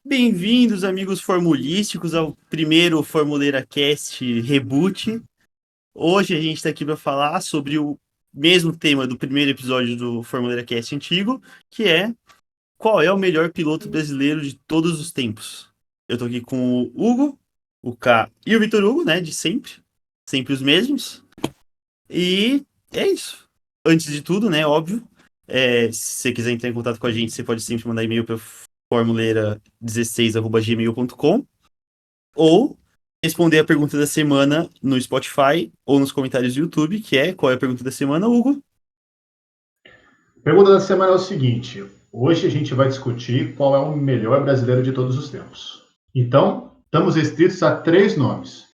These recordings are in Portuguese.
Bem-vindos, amigos formulísticos, ao primeiro Formuleira Cast Reboot. Hoje a gente está aqui para falar sobre o mesmo tema do primeiro episódio do Formuleira Cast antigo, que é qual é o melhor piloto brasileiro de todos os tempos. Eu tô aqui com o Hugo, o K e o Vitor Hugo, né, de sempre os mesmos. E é isso. Antes de tudo, né, óbvio, se você quiser entrar em contato com a gente, você pode sempre mandar e-mail para formuleira16@gmail.com ou responder a pergunta da semana no Spotify ou nos comentários do YouTube, que é: qual é a pergunta da semana, Hugo? A pergunta da semana é o seguinte: hoje a gente vai discutir qual é o melhor brasileiro de todos os tempos. Então, estamos restritos a 3 nomes,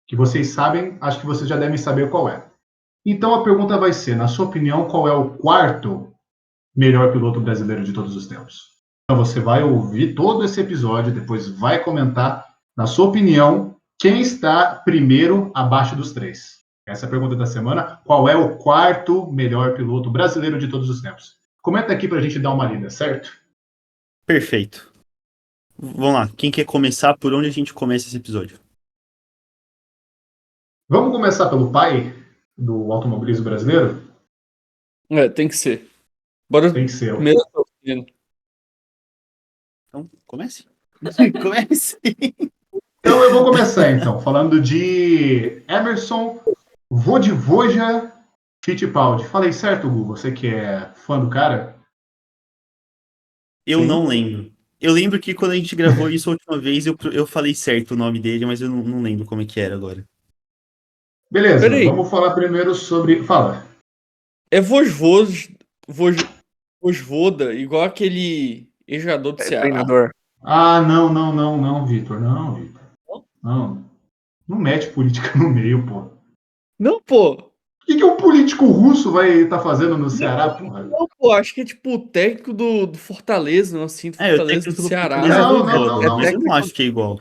que vocês sabem, acho que vocês já devem saber qual é. Então a pergunta vai ser, na sua opinião, qual é o quarto melhor piloto brasileiro de todos os tempos? Então você vai ouvir todo esse episódio, depois vai comentar, na sua opinião, quem está primeiro abaixo dos 3. Essa é a pergunta da semana. Qual é o quarto melhor piloto brasileiro de todos os tempos? Comenta aqui para a gente dar uma lida, certo? Perfeito. Vamos lá, quem quer começar? Por onde a gente começa esse episódio? Vamos começar pelo pai do automobilismo brasileiro? Tem que ser. Bora Tem que ser. primeiro. Menino. Então, comece. Comece. Então eu vou começar, então, falando de Emerson Vodivoja Fittipaldi. Falei certo, Gu? Você que é fã do cara? Eu Sim. não lembro. Eu lembro que quando a gente gravou isso a última vez, eu falei certo o nome dele, mas eu não lembro como é que era agora. Beleza, Peraí, vamos falar primeiro sobre. Fala. é Vojvoda, igual aquele ex-jogador do Ceará? Treinador. Ah, não, Vitor. Não, Vitor. Não. Não mete política no meio, pô. Não, pô. O que um político russo vai estar fazendo no Ceará, porra? Não, pô, acho que é tipo o técnico do Fortaleza, não assim, do O Fortaleza técnico do do Ceará. Fortaleza é Não, Voivoda, não. mas eu não acho que é igual.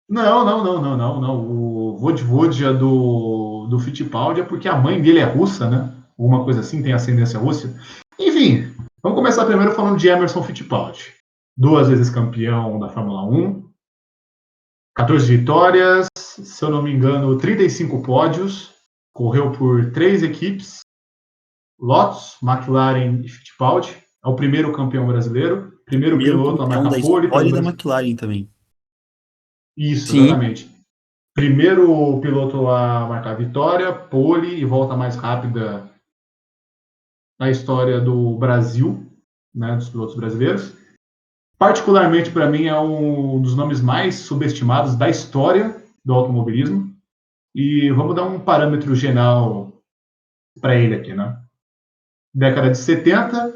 Não. O Vodivoja do Fittipaldi é porque a mãe dele é russa, né? Alguma coisa assim, tem ascendência russa. Enfim, vamos começar primeiro falando de Emerson Fittipaldi. 2 vezes campeão da Fórmula 1, 14 vitórias, se eu não me engano, 35 pódios, correu por 3 equipes, Lotus, McLaren e Fittipaldi. É o primeiro campeão brasileiro, primeiro Primeiro piloto a campeão da marcar pole para o história da Brasil. McLaren também. Isso, Sim. exatamente. Primeiro piloto a marcar vitória, pole e volta mais rápida na história do Brasil, né, dos pilotos brasileiros. Particularmente, para mim, é um dos nomes mais subestimados da história do automobilismo. E vamos dar um parâmetro geral para ele aqui, né? Década de 70,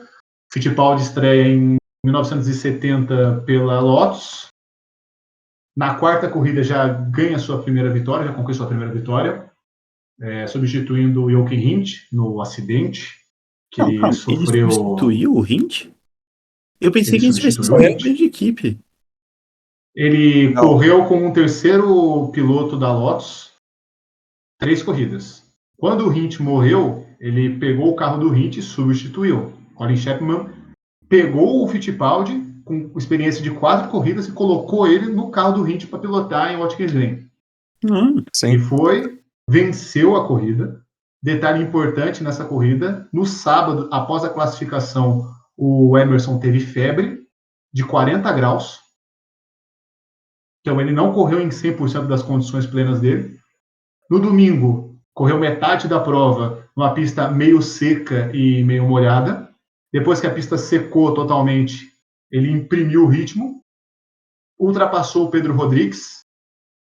Fittipaldi estreia em 1970 pela Lotus. Na quarta corrida já ganha sua primeira vitória, já conquista sua primeira vitória, substituindo o Jochen Rindt no acidente que Não, ele calma, ele sofreu. substituiu o Hint? Eu pensei Ele que ele tivesse substituiu o saído Rindt. de equipe. Ele Não. correu como um terceiro piloto da Lotus, 3 corridas. Quando o Rindt morreu, ele pegou o carro do Rindt e substituiu. Colin Chapman pegou o Fittipaldi com experiência de 4 corridas e colocou ele no carro do Rindt para pilotar em Watkins Glen. Ele Sim. foi, venceu a corrida. Detalhe importante nessa corrida: no sábado, após a classificação, o Emerson teve febre de 40 graus. Então ele não correu em 100% das condições plenas dele. No domingo, correu metade da prova numa pista meio seca e meio molhada. Depois que a pista secou totalmente, ele imprimiu o ritmo, ultrapassou o Pedro Rodrigues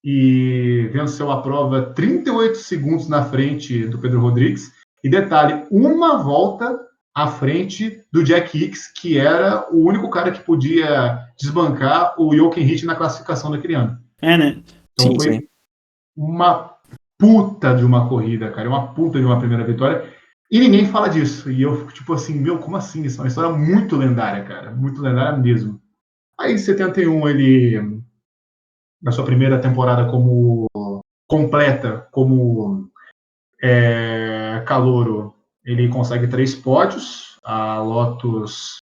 e venceu a prova 38 segundos na frente do Pedro Rodrigues. E detalhe, uma volta à frente do Jack Hicks, que era o único cara que podia desbancar o Jochen Rindt na classificação daquele ano. Né? Então Sim. foi uma puta de uma corrida, cara, uma puta de uma primeira vitória. E ninguém fala disso. E eu fico tipo assim, meu, como assim? Isso é uma história muito lendária, cara. Muito lendária mesmo. Aí em 71 ele, na sua primeira temporada como completa, como calouro, ele consegue 3 pódios. A Lotus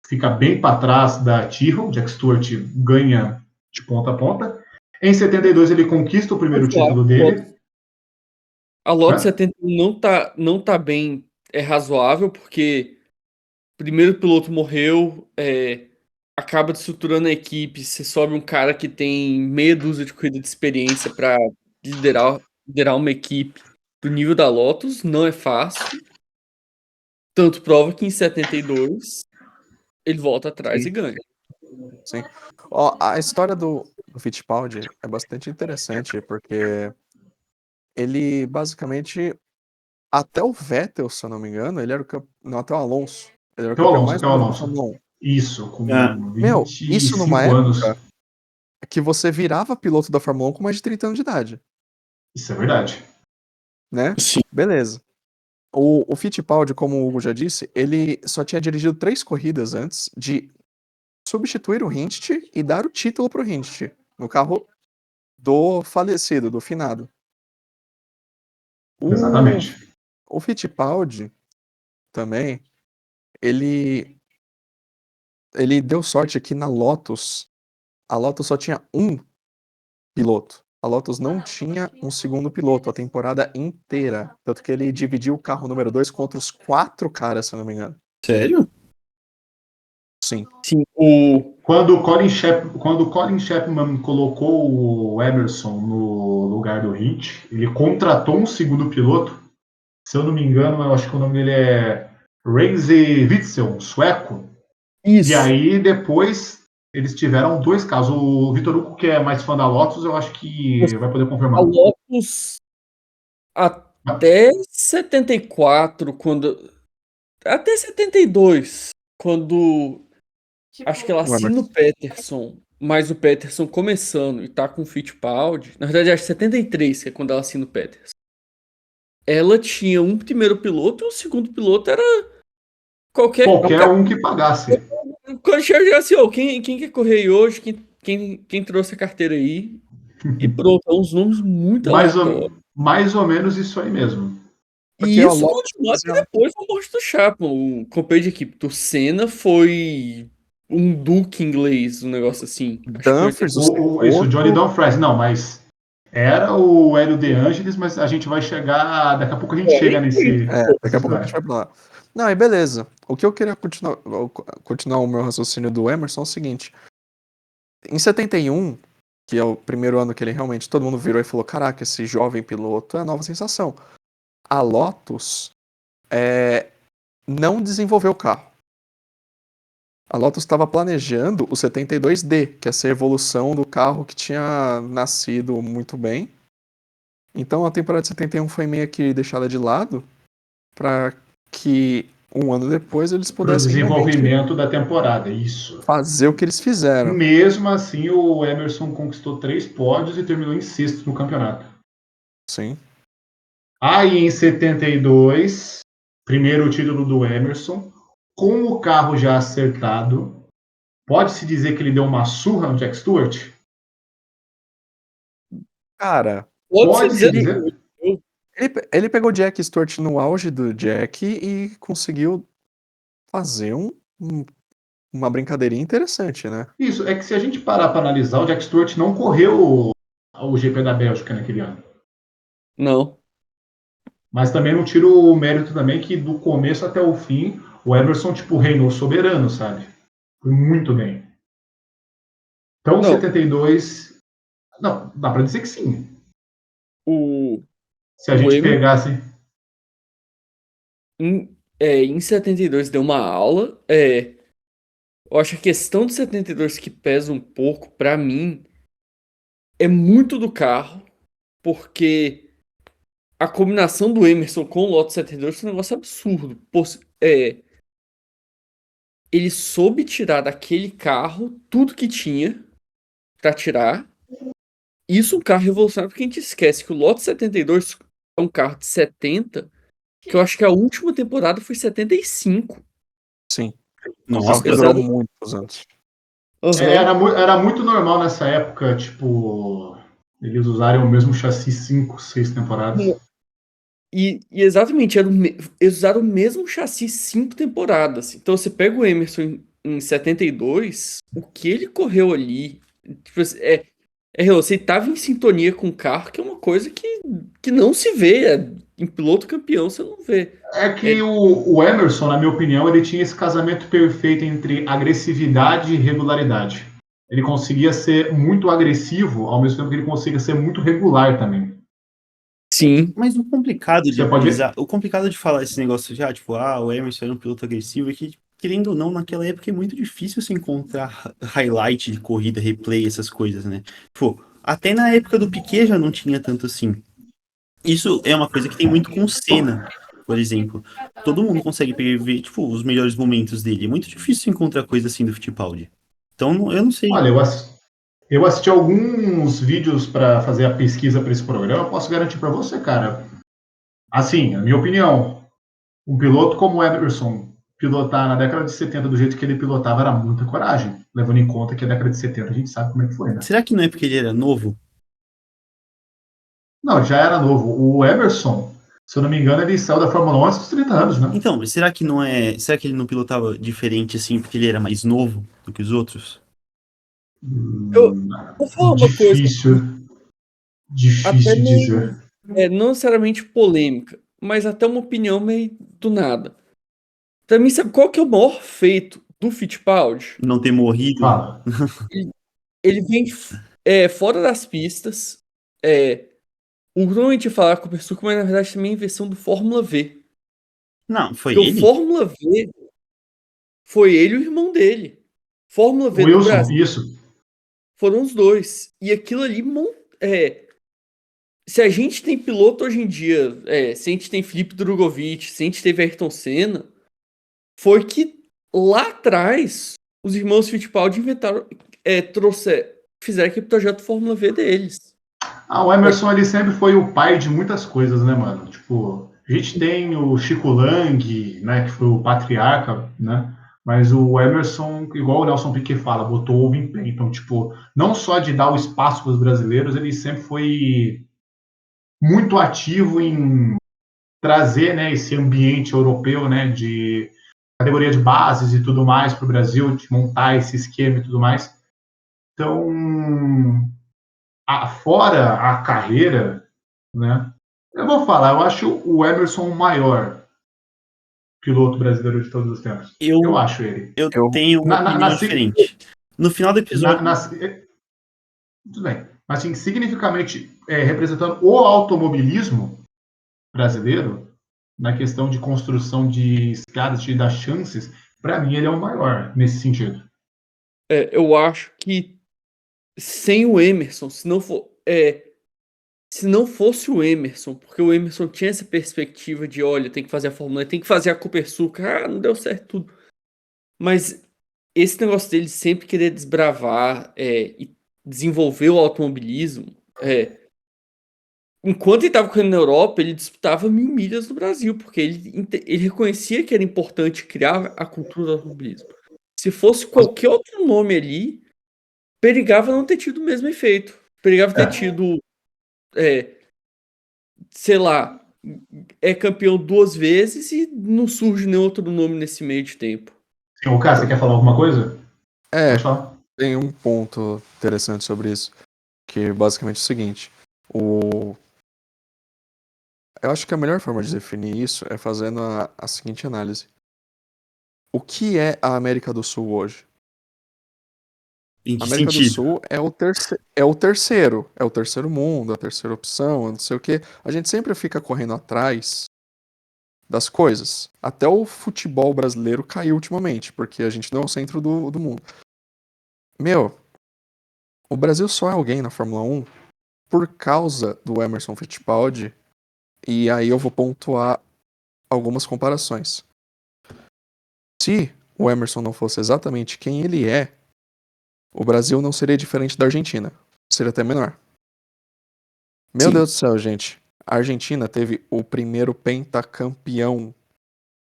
fica bem para trás da Tyrrell. Jack Stewart ganha de ponta a ponta. Em 72 ele conquista o primeiro título dele. A Lotus Hã? 71 não tá bem razoável, porque o primeiro piloto morreu, acaba estruturando a equipe, você sobe um cara que tem meia dúzia de corrida de experiência para liderar uma equipe do nível da Lotus, não é fácil. Tanto prova que em 72 ele volta atrás e ganha. Sim. Ó, a história do Fittipaldi é bastante interessante, porque ele basicamente, até o Vettel, se eu não me engano, ele era não, até o Alonso. Ele era o campeão mais Até o novo da Alonso. Fórmula 1. Isso, com Meu, isso numa 25 anos. época que você virava piloto da Fórmula 1 com mais de 30 anos de idade, Isso é verdade. né? Sim. Beleza. O Fittipaldi, como o Hugo já disse, ele só tinha dirigido 3 corridas antes de substituir o Hindst e dar o título pro Hindst, no carro do falecido, do finado. Exatamente. O Fittipaldi também, ele deu sorte que na Lotus, a Lotus só tinha um piloto. A Lotus não tinha um segundo piloto a temporada inteira. Tanto que ele dividiu o carro número 2 contra os 4 caras, se eu não me engano. Sério? Sim. Sim, Quando o Colin Chapman colocou o Emerson no lugar do Hint, ele contratou um segundo piloto. Se eu não me engano, eu acho que o nome dele é Renze Witzel, um sueco. isso. E aí depois eles tiveram 2 casos. O Vitor Hugo, que é mais fã da Lotus, eu acho que vai poder A confirmar. Lotus até 74, até 72, quando acho que ela assina o Peterson, mas o Peterson começando e tá com o Fittipaldi, na verdade acho que 73, que é quando ela assina o Peterson. Ela tinha um primeiro piloto e o segundo piloto era qualquer um que pagasse. Quando chega assim, ó, quem quer correr aí hoje, quem trouxe a carteira aí, e pronto, é uns nomes muito aleatórios. Mais ou menos isso aí mesmo. Porque E a isso Lotus continua até fazia- depois da morte do Chapman. O companheiro de equipe do Senna foi um duque inglês, um negócio assim. Acho que foi Dumfries, Isso, Johnny Dumfries. Não, mas era o Hélio De Angelis, mas a gente vai chegar. Daqui a pouco a gente chega nesse. daqui a pouco a gente vai pra lá. Não, e beleza. O que eu queria continuar o meu raciocínio do Emerson é o seguinte. Em 71, que é o primeiro ano que ele realmente, todo mundo virou e falou, caraca, esse jovem piloto é a nova sensação. A Lotus não desenvolveu o carro. A Lotus estava planejando o 72D, que é essa evolução do carro que tinha nascido muito bem. Então a temporada de 71 foi meio que deixada de lado para que um ano depois eles Pro pudessem realmente desenvolvimento da temporada, isso. fazer o que eles fizeram. Mesmo assim, o Emerson conquistou 3 pódios e terminou em 6º no campeonato. Sim. Aí em 72, primeiro título do Emerson, com o carro já acertado, pode-se dizer que ele deu uma surra no Jack Stewart? Cara, Pode-se dizer. ele pegou o Jack Stewart no auge do Jack e conseguiu fazer uma brincadeirinha interessante, né? Isso, é que se a gente parar para analisar, o Jack Stewart não correu o GP da Bélgica naquele ano. Não. Mas também não tiro o mérito também que do começo até o fim, o Emerson, tipo, reinou soberano, sabe? Foi muito bem. Então, Não. 72... Não, dá para dizer que sim. Se a gente pegasse... Em 72 deu uma aula. Eu acho que a questão de 72 que pesa um pouco, pra mim, é muito do carro, porque a combinação do Emerson com o Lotus 72 foi um negócio absurdo. Ele soube tirar daquele carro tudo que tinha pra tirar. Isso é um carro revolucionário, porque a gente esquece que o Lotus 72 é um carro de 70, que eu acho que a última temporada foi 75. Sim. Nossa, Que durou muitos anos. Era muito normal nessa época, tipo, eles usarem o mesmo chassi 5, 6 temporadas. E exatamente, eles usaram o mesmo chassi 5 temporadas. Então você pega o Emerson em 72, o que ele correu ali, tipo, assim, você tava em sintonia com o carro, que é uma coisa que não se vê. Em piloto campeão você não vê. É que o Emerson, na minha opinião, ele tinha esse casamento perfeito entre agressividade e regularidade. Ele conseguia ser muito agressivo, ao mesmo tempo que ele conseguia ser muito regular também. Sim. Mas o complicado de Você pode ver? analisar, o complicado de falar esse negócio já, tipo, o Emerson era um piloto agressivo, é que, querendo ou não, naquela época é muito difícil se encontrar highlight de corrida, replay, essas coisas, né? Pô, até na época do Piquet já não tinha tanto assim. Isso é uma coisa que tem muito com o Senna, por exemplo. Todo mundo consegue ver, tipo, os melhores momentos dele. É muito difícil encontrar coisa assim do Fittipaldi. Então, eu não sei. Olha, eu assisti alguns vídeos para fazer a pesquisa para esse programa. Eu posso garantir para você, cara. Assim, a minha opinião, um piloto como o Emerson pilotar na década de 70 do jeito que ele pilotava era muita coragem, levando em conta que a década de 70 a gente sabe como é que foi, né? Será que não é porque ele era novo? Não, já era novo. O Emerson, se eu não me engano, ele saiu da Fórmula 1 antes dos 30 anos, né? Então, mas será que não é. Será que ele não pilotava diferente assim porque ele era mais novo do que os outros? Eu vou falar uma coisa Difícil, até difícil meio, dizer. não necessariamente polêmica, mas até uma opinião meio do nada. Pra mim, sabe qual que é o maior feito do Fittipaldi? Não ter morrido? Fala. Ele vem fora das pistas. O Grunwald falar com o Persuco, mas na verdade também é invenção do Fórmula V. Não, foi Porque o ele? Fórmula V foi ele e o irmão dele. Fórmula V do Wilson, Brasil isso. foram os dois. E aquilo ali, se a gente tem piloto hoje em dia, se a gente tem Felipe Drogovic, se a gente teve Ayrton Senna, foi que lá atrás os irmãos Fittipaldi inventaram, fizeram aquele projeto Fórmula V deles. O Emerson ele sempre foi o pai de muitas coisas, né, mano? Tipo, a gente tem o Chico Lang, né, que foi o patriarca, né? Mas o Emerson, igual o Nelson Piquet fala, botou ovo em pé. Então, tipo, não só de dar o espaço para os brasileiros, ele sempre foi muito ativo em trazer, né, esse ambiente europeu, né, de categoria de bases e tudo mais para o Brasil, de montar esse esquema e tudo mais. Então, fora a carreira, né? Eu vou falar, eu acho o Emerson o maior piloto brasileiro de todos os tempos. Eu Eu, acho ele. eu Eu, tenho uma opinião diferente. No final do na, episódio, na, tudo bem. Mas assim, significativamente representando o automobilismo brasileiro, na questão de construção de escadas, de dar chances, para mim ele é o maior nesse sentido. Eu acho que sem o Emerson, se não fosse o Emerson, porque o Emerson tinha essa perspectiva de, olha, tem que fazer a Fórmula E, tem que fazer a Copersucar, não deu certo tudo. Mas esse negócio dele sempre querer desbravar e desenvolver o automobilismo, enquanto ele estava correndo na Europa, ele disputava 1.000 milhas no Brasil, porque ele reconhecia que era importante criar a cultura do automobilismo. Se fosse qualquer outro nome ali, perigava não ter tido o mesmo efeito. Perigava ter É. tido, sei lá, é campeão 2 vezes e não surge nenhum outro nome nesse meio de tempo. Sim, o cara, você quer falar alguma coisa? é, Pode falar. tem um ponto interessante sobre isso, que basicamente é o seguinte. Eu acho que a melhor forma de definir isso é fazendo a seguinte análise. O que é a América do Sul hoje? em A que América do sentido? Sul é o terceiro mundo, a terceira opção, não sei o quê. A gente sempre fica correndo atrás das coisas. Até o futebol brasileiro caiu ultimamente, porque a gente não é o centro do mundo. Meu, o Brasil só é alguém na Fórmula 1 por causa do Emerson Fittipaldi, e aí eu vou pontuar algumas comparações. Se o Emerson não fosse exatamente quem ele é, o Brasil não seria diferente da Argentina. Seria até menor. Meu Sim. Deus do céu, gente. A Argentina teve o primeiro pentacampeão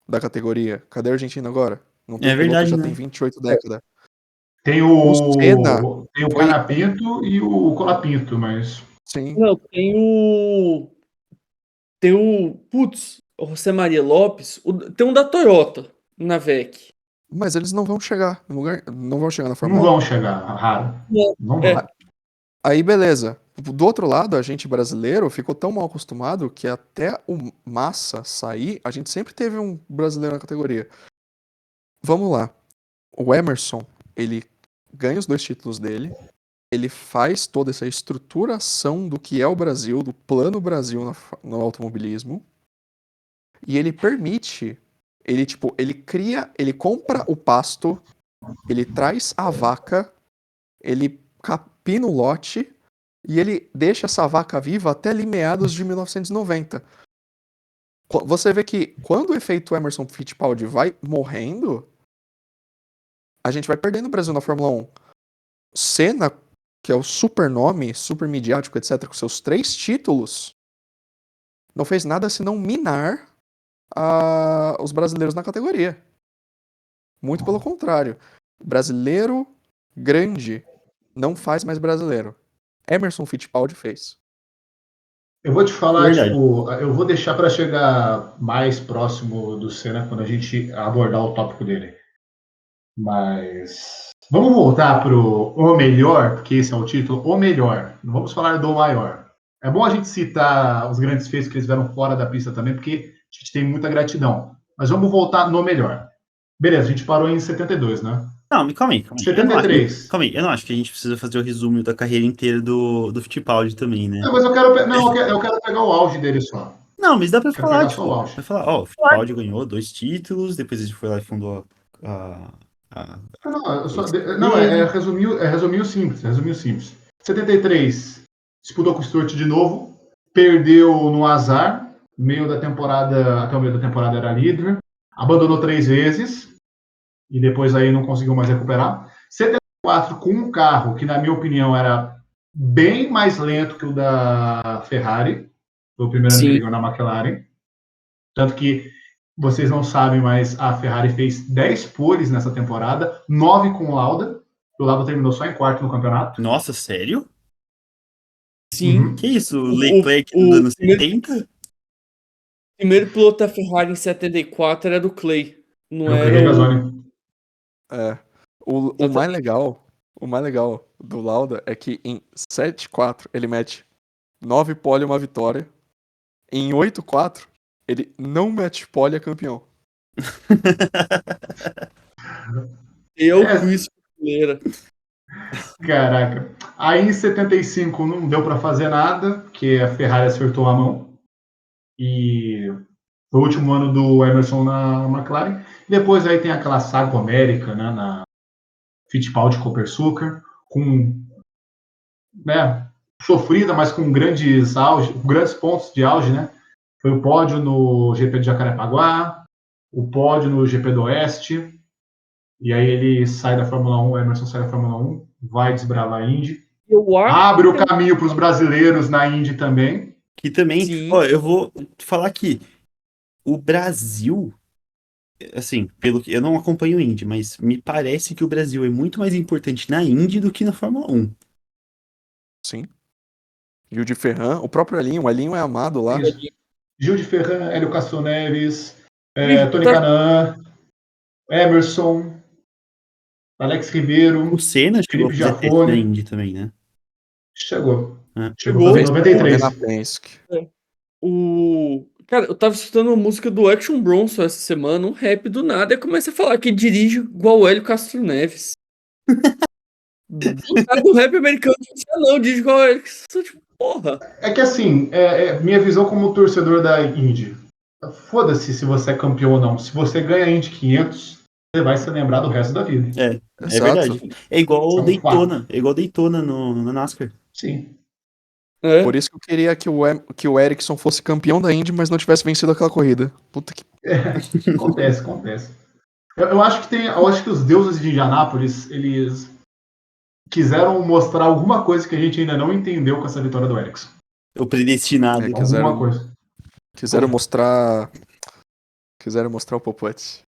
da categoria. Cadê a Argentina agora? Não tem É um piloto que verdade, já né? tem 28 décadas. Tem O Senna tem o foi Canapinto e o Colapinto, mas sim. Não, tem o José Maria Lopes, tem um da Toyota na VEC. Mas eles não vão chegar no lugar, não vão chegar na Não Fórmula 1. vão chegar, raro. Não vão. É. Aí, beleza. Do outro lado, a gente brasileiro ficou tão mal acostumado que até o Massa sair, a gente sempre teve um brasileiro na categoria. Vamos lá. O Emerson, ele ganha os 2 títulos dele, ele faz toda essa estruturação do que é o Brasil, do plano Brasil no automobilismo, e ele permite, ele cria, ele compra o pasto, ele traz a vaca, ele capina o lote, e ele deixa essa vaca viva até ali meados de 1990. Você vê que quando o efeito Emerson Fittipaldi vai morrendo, a gente vai perdendo o Brasil na Fórmula 1. Senna, que é o super nome, super midiático, etc., com seus 3 títulos, não fez nada senão minar os brasileiros na categoria. Muito pelo contrário. Brasileiro grande não faz mais brasileiro. Emerson Fittipaldi fez. Eu vou te falar, Verdade. tipo, eu vou deixar para chegar mais próximo do Senna quando a gente abordar o tópico dele. Mas vamos voltar pro o melhor, porque esse é o título, o melhor. Não vamos falar do maior. É bom a gente citar os grandes feitos que eles fizeram fora da pista também, porque a gente tem muita gratidão. Mas vamos voltar no melhor. Beleza, a gente parou em 72, né? Não, mas calma aí. Eu não, 73. calma aí, eu não acho que a gente precisa fazer o resumo da carreira inteira do Fittipaldi também, né? Não, mas eu quero pegar o auge dele só. Não, mas dá pra Quero falar, pegar só o tipo, auge. vai falar, ó, o Fittipaldi ganhou 2 títulos, depois ele foi lá e fundou a Resumir o simples. 73, disputou com o Stewart de novo, perdeu no azar, meio da temporada, até o meio da temporada era líder, abandonou 3 vezes, e depois aí não conseguiu mais recuperar. 74, com um carro que, na minha opinião, era bem mais lento que o da Ferrari, foi o primeiro ano que ele ganhou na McLaren, tanto que vocês não sabem, mas a Ferrari fez 10 poles nessa temporada, 9 com o Lauda. O Lauda terminou só em quarto no campeonato. Nossa, sério? Sim. Uhum. Que isso? O O- Leclerc o dos anos primeiro- 70? O primeiro piloto da Ferrari em 74 era do Clay. Não Eu era peguei o. Gasoli. É. O mais legal do Lauda é que em 7-4 ele mete 9 pole e 1 vitória. Em 8-4 ele não mete pole e é campeão. Chris Fuleira. Caraca. Aí em 75 não deu para fazer nada, porque a Ferrari acertou a mão. E foi o último ano do Emerson na McLaren. Depois aí tem aquela saga homérica, né, na Fittipaldi Copersucar, com, né, sofrida, mas com grandes pontos de auge, né? Foi o pódio no GP de Jacarepaguá, o pódio no GP do Oeste, e aí ele sai da Fórmula 1, o Emerson sai da Fórmula 1, vai desbravar a Indy, Eu acho abre o que caminho para os brasileiros na Indy também. Que também, Sim. ó, eu vou falar que o Brasil, assim, pelo que eu não acompanho o Indy, mas me parece que o Brasil é muito mais importante na Indy do que na Fórmula 1. Sim. Gil de Ferran, o próprio Elinho. O Elinho é amado lá. Gil de Ferran, Hélio Castro Neves, Bicho, Tony tá- Canaan, Emerson, Alex Ribeiro, O Senna chegou a Felipe fazer teste na Giafone. Indy também, né? Chegou. É. Chegou a fazer em Chegou. 93. Renan Penske. Cara, eu tava escutando uma música do Action Bronson essa semana, um rap do nada, e começa a falar que dirige igual o Hélio Castro Neves. Do nada, o rap americano disse, não, dirige igual o Hélio Castro. Tipo, porra. É que assim, minha visão como torcedor da Indy. Foda-se se você é campeão ou não. Se você ganha a Indy 500, você vai se lembrar do resto da vida. É Exato. verdade. É igual É um Daytona. É igual Daytona no NASCAR. Sim. É. Por isso que eu queria que o Ericsson fosse campeão da Indy, mas não tivesse vencido aquela corrida. Puta que. Acontece. Eu acho que os deuses de Indianápolis, eles quiseram mostrar alguma coisa que a gente ainda não entendeu com essa vitória do Ericsson. O predestinado. É, Alguma coisa. Quiseram mostrar. Quiseram mostrar o Popote.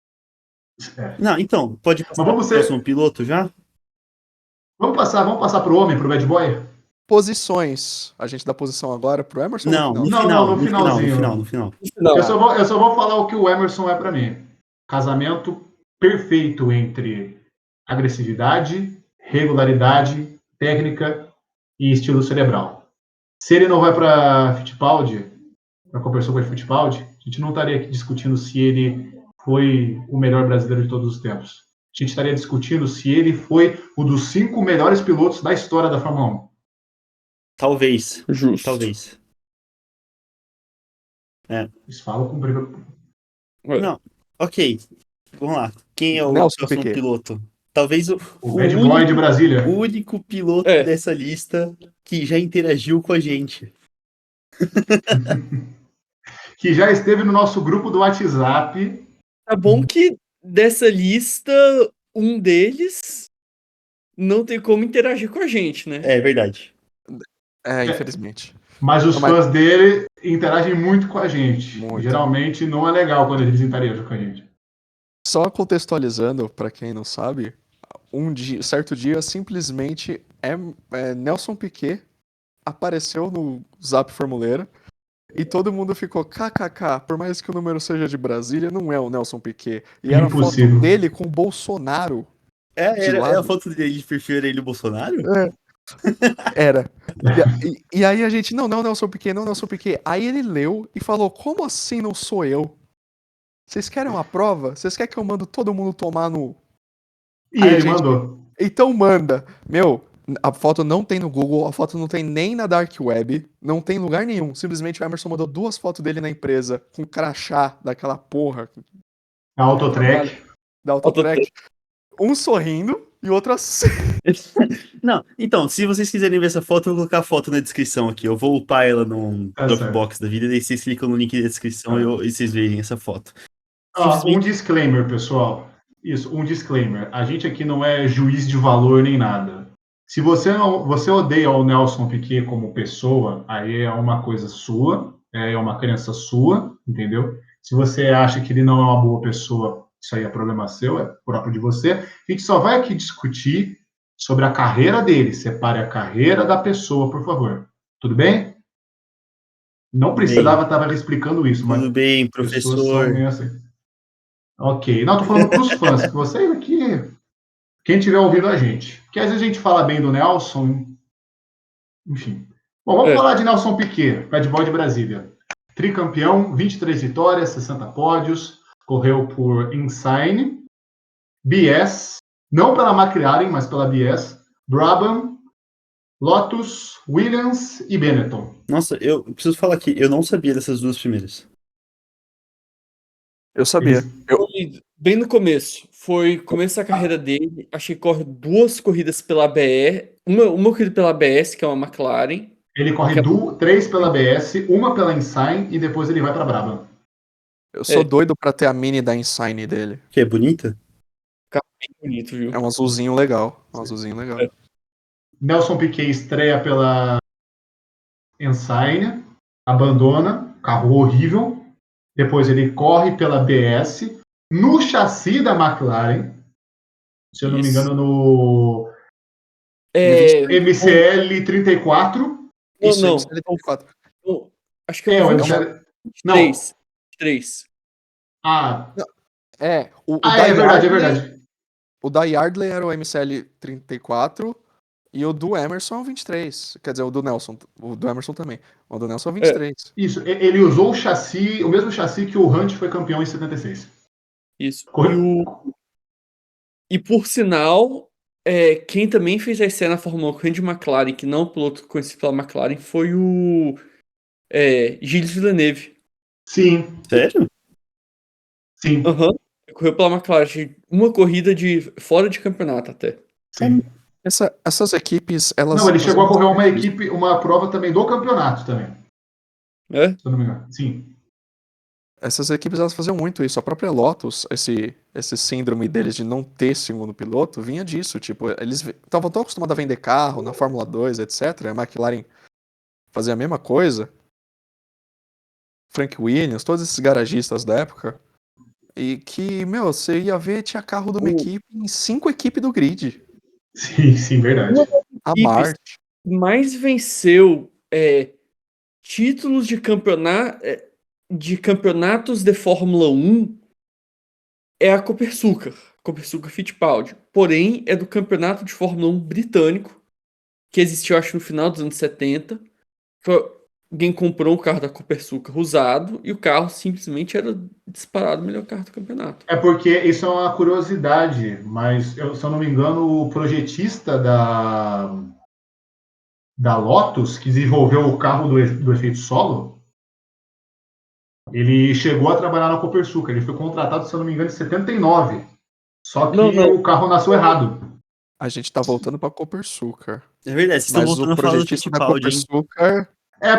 Não, então, pode passar Mas vamos pro próximo piloto já? Vamos passar pro homem, pro bad boy? Posições. A gente dá posição agora pro Emerson Não, ou no no final? final, no no final, no finalzinho. final, no final. Não, Eu só vou falar o que o Emerson é pra mim. Casamento, perfeito entre agressividade, regularidade, técnica e estilo cerebral. Se ele não vai para Fittipaldi, para conversar com o Fittipaldi, a gente não estaria aqui discutindo se ele foi o melhor brasileiro de todos os tempos. A gente estaria discutindo se ele foi um dos 5 melhores pilotos da história da Fórmula 1. Talvez. Justo. Talvez. Eles falam com... Não, ok. Vamos lá. Quem é o Nelson próximo Piquet. piloto? Talvez o Bad Boy de Brasília. único piloto dessa lista que já interagiu com a gente. Que já esteve no nosso grupo do WhatsApp. Tá bom que dessa lista, um deles não tem como interagir com a gente, né? É verdade. Infelizmente. Mas os fãs dele interagem muito com a gente. Muito. Geralmente não é legal quando eles interagem com a gente. Só contextualizando, pra quem não sabe, certo dia, simplesmente Nelson Piquet apareceu no Zap Formuleira e todo mundo ficou kkk, por mais que o número seja de Brasília, não é o Nelson Piquet. E era a foto Impossível. dele com o Bolsonaro. É a lado. foto dele de perfil era ele o Bolsonaro? Era. E aí a gente, não, Nelson Piquet, não, Nelson Piquet. Aí ele leu e falou, como assim não sou eu? Vocês querem uma prova? Vocês querem que eu mando todo mundo tomar no... E Aí a ele gente- mandou. Então manda. Meu, a foto não tem no Google, a foto não tem nem na Dark Web, não tem em lugar nenhum. Simplesmente o Emerson mandou 2 fotos dele na empresa com crachá daquela porra A Autotrack. da Autotrack. Um sorrindo e outro assim. Não, então, se vocês quiserem ver essa foto, eu vou colocar a foto na descrição aqui. Eu vou upar ela no Tá Dropbox da vida, daí vocês clicam no link da descrição e vocês veem essa foto. Um disclaimer, pessoal. Isso, um disclaimer. A gente aqui não é juiz de valor nem nada. Se você odeia o Nelson Piquet como pessoa, aí é uma coisa sua, é uma crença sua, entendeu? Se você acha que ele não é uma boa pessoa, isso aí é problema seu, é próprio de você. A gente só vai aqui discutir sobre a carreira dele. Separe a carreira da pessoa, por favor. Tudo bem? Não precisava estar explicando isso, mas Tudo bem, pessoas são professor. meio assim. Ok. Não, tô falando para os fãs, que vocês aqui, quem tiver ouvindo a gente. Porque às vezes a gente fala bem do Nelson, enfim. Bom, vamos falar de Nelson Piquet, Bad Boy de Brasília. Tricampeão, 23 vitórias, 60 pódios, correu por Insign, BS, não pela McLaren, mas pela BS, Brabham, Lotus, Williams e Benetton. Nossa, eu preciso falar aqui, eu não sabia dessas duas primeiras. Eu sabia. Foi bem no começo. Foi começo da carreira dele. Achei que corre 2 corridas pela BR. Uma corrida pela ABS, que é uma McLaren. Ele corre 3 pela BS, uma pela Insign e depois ele vai para Brabham. Eu sou doido pra ter a mini da Insign dele. Que é bonita? Fica bem bonito, viu? É um azulzinho legal. Nelson Piquet estreia pela Insign, abandona, carro horrível. Depois ele corre pela BS, no chassi da McLaren, se eu não me engano, no MCL 34. Isso, Não. MCL 34. Acho que é o MCL... 23. Ah, é verdade. O da Yardley era o MCL 34 e o do Emerson é o 23. Quer dizer, o do Nelson. O do Emerson também. O do Nelson é o 23. Isso, ele usou o mesmo chassi que o Hunt foi campeão em 76. Isso. E por sinal, quem também fez a cena na Fórmula 1 de McLaren, que não o piloto conhecido pela McLaren, foi o Gilles Villeneuve. Sim. Sério? Sim. Correu pela McLaren. Uma corrida fora de campeonato até. Sim. Essas equipes, elas... Não, ele chegou a correr uma prova também do campeonato também. Se eu não me engano. Sim. Essas equipes, elas faziam muito isso. A própria Lotus, esse síndrome deles de não ter segundo piloto, vinha disso. Tipo, eles estavam tão acostumados a vender carro na Fórmula 2, etc. A McLaren fazia a mesma coisa. Frank Williams, todos esses garagistas da época. E que, você ia ver, tinha carro de uma equipe em 5 equipes do grid. Sim, verdade. A Marte. Mais venceu títulos de campeonatos de Fórmula 1 é a Copersucar. Copersucar Fittipaldi. Porém, é do campeonato de Fórmula 1 britânico, que existiu, acho, no final dos anos 70. Alguém comprou um carro da Copersucar usado e o carro simplesmente era disparado o melhor carro do campeonato. É porque isso é uma curiosidade, mas se eu não me engano, o projetista da Lotus, que desenvolveu o carro do efeito solo, ele chegou a trabalhar na Copersucar. Ele foi contratado, se eu não me engano, em 79. Só que Não. o carro nasceu errado. A gente tá voltando pra Copersucar. É verdade, vocês estão Mas voltando o a falar do projetista da Fittipaldi, hein? Copersucar... É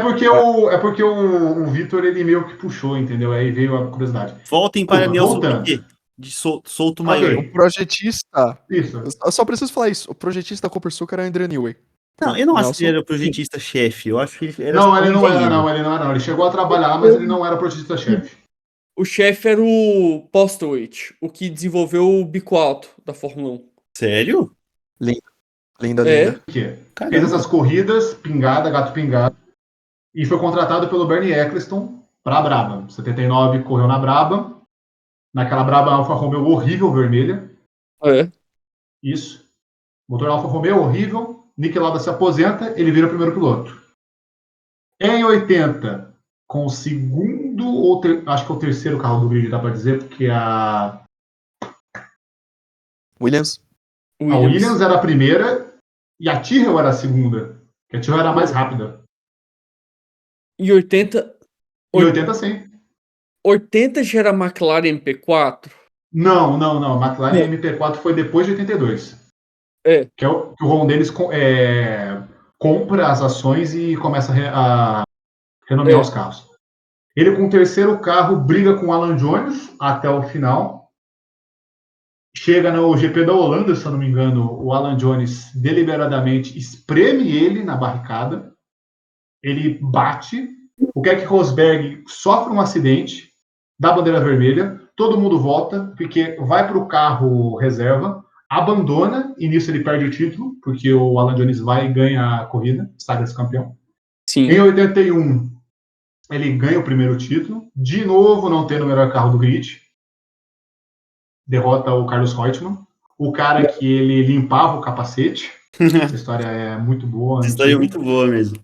porque o Vitor, ele meio que puxou, entendeu? Aí veio a curiosidade. Voltem para Nelson Voltando. Piquet, de Souto Ok. Maior. O projetista... Isso. Eu só preciso falar isso. O projetista da Copersucar era André Newey. Não, eu não acho que Nelson? ele era o projetista-chefe. Eu acho que ele era Não, só ele um não era, engenheiro. não. Ele não era, não. Ele chegou a trabalhar, mas ele não era projetista-chefe. O chefe era o Postlewaite, o que desenvolveu o bico alto da Fórmula 1. Sério? Linda, É. linda. Que fez Caramba. essas corridas, pingada, gato pingado, e foi contratado pelo Bernie Eccleston para a Brabham. Em 79 correu na Brabham. Naquela Brabham Alfa Romeo horrível vermelha. É. Isso. Motor Alfa Romeo horrível. Niki Lauda se aposenta, ele vira o primeiro piloto. Em 80, com o segundo ou acho que é o terceiro carro do grid, dá para dizer, porque a Williams. Williams era a primeira e a Tyrrell era a segunda. Que a Tyrrell era a mais rápida. Em 80. Em 80, sim. 80 já era McLaren MP4? Não. A McLaren MP4 foi depois de 82. É. Que o Ron Dennis compra as ações e começa a renomear os carros. Ele, com o terceiro carro, briga com o Alan Jones até o final. Chega no GP da Holanda, se eu não me engano, o Alan Jones deliberadamente espreme ele na barricada. Ele bate. O Keck Rosberg sofre um acidente, dá bandeira vermelha. Todo mundo volta, porque vai para o carro reserva, abandona, e nisso ele perde o título, porque o Alan Jones vai e ganha a corrida, saga-se campeão. Sim. Em 81, ele ganha o primeiro título, de novo não tendo o melhor carro do grid, derrota o Carlos Reutemann, o cara que ele limpava o capacete. Essa história é muito boa. Essa história é muito boa mesmo.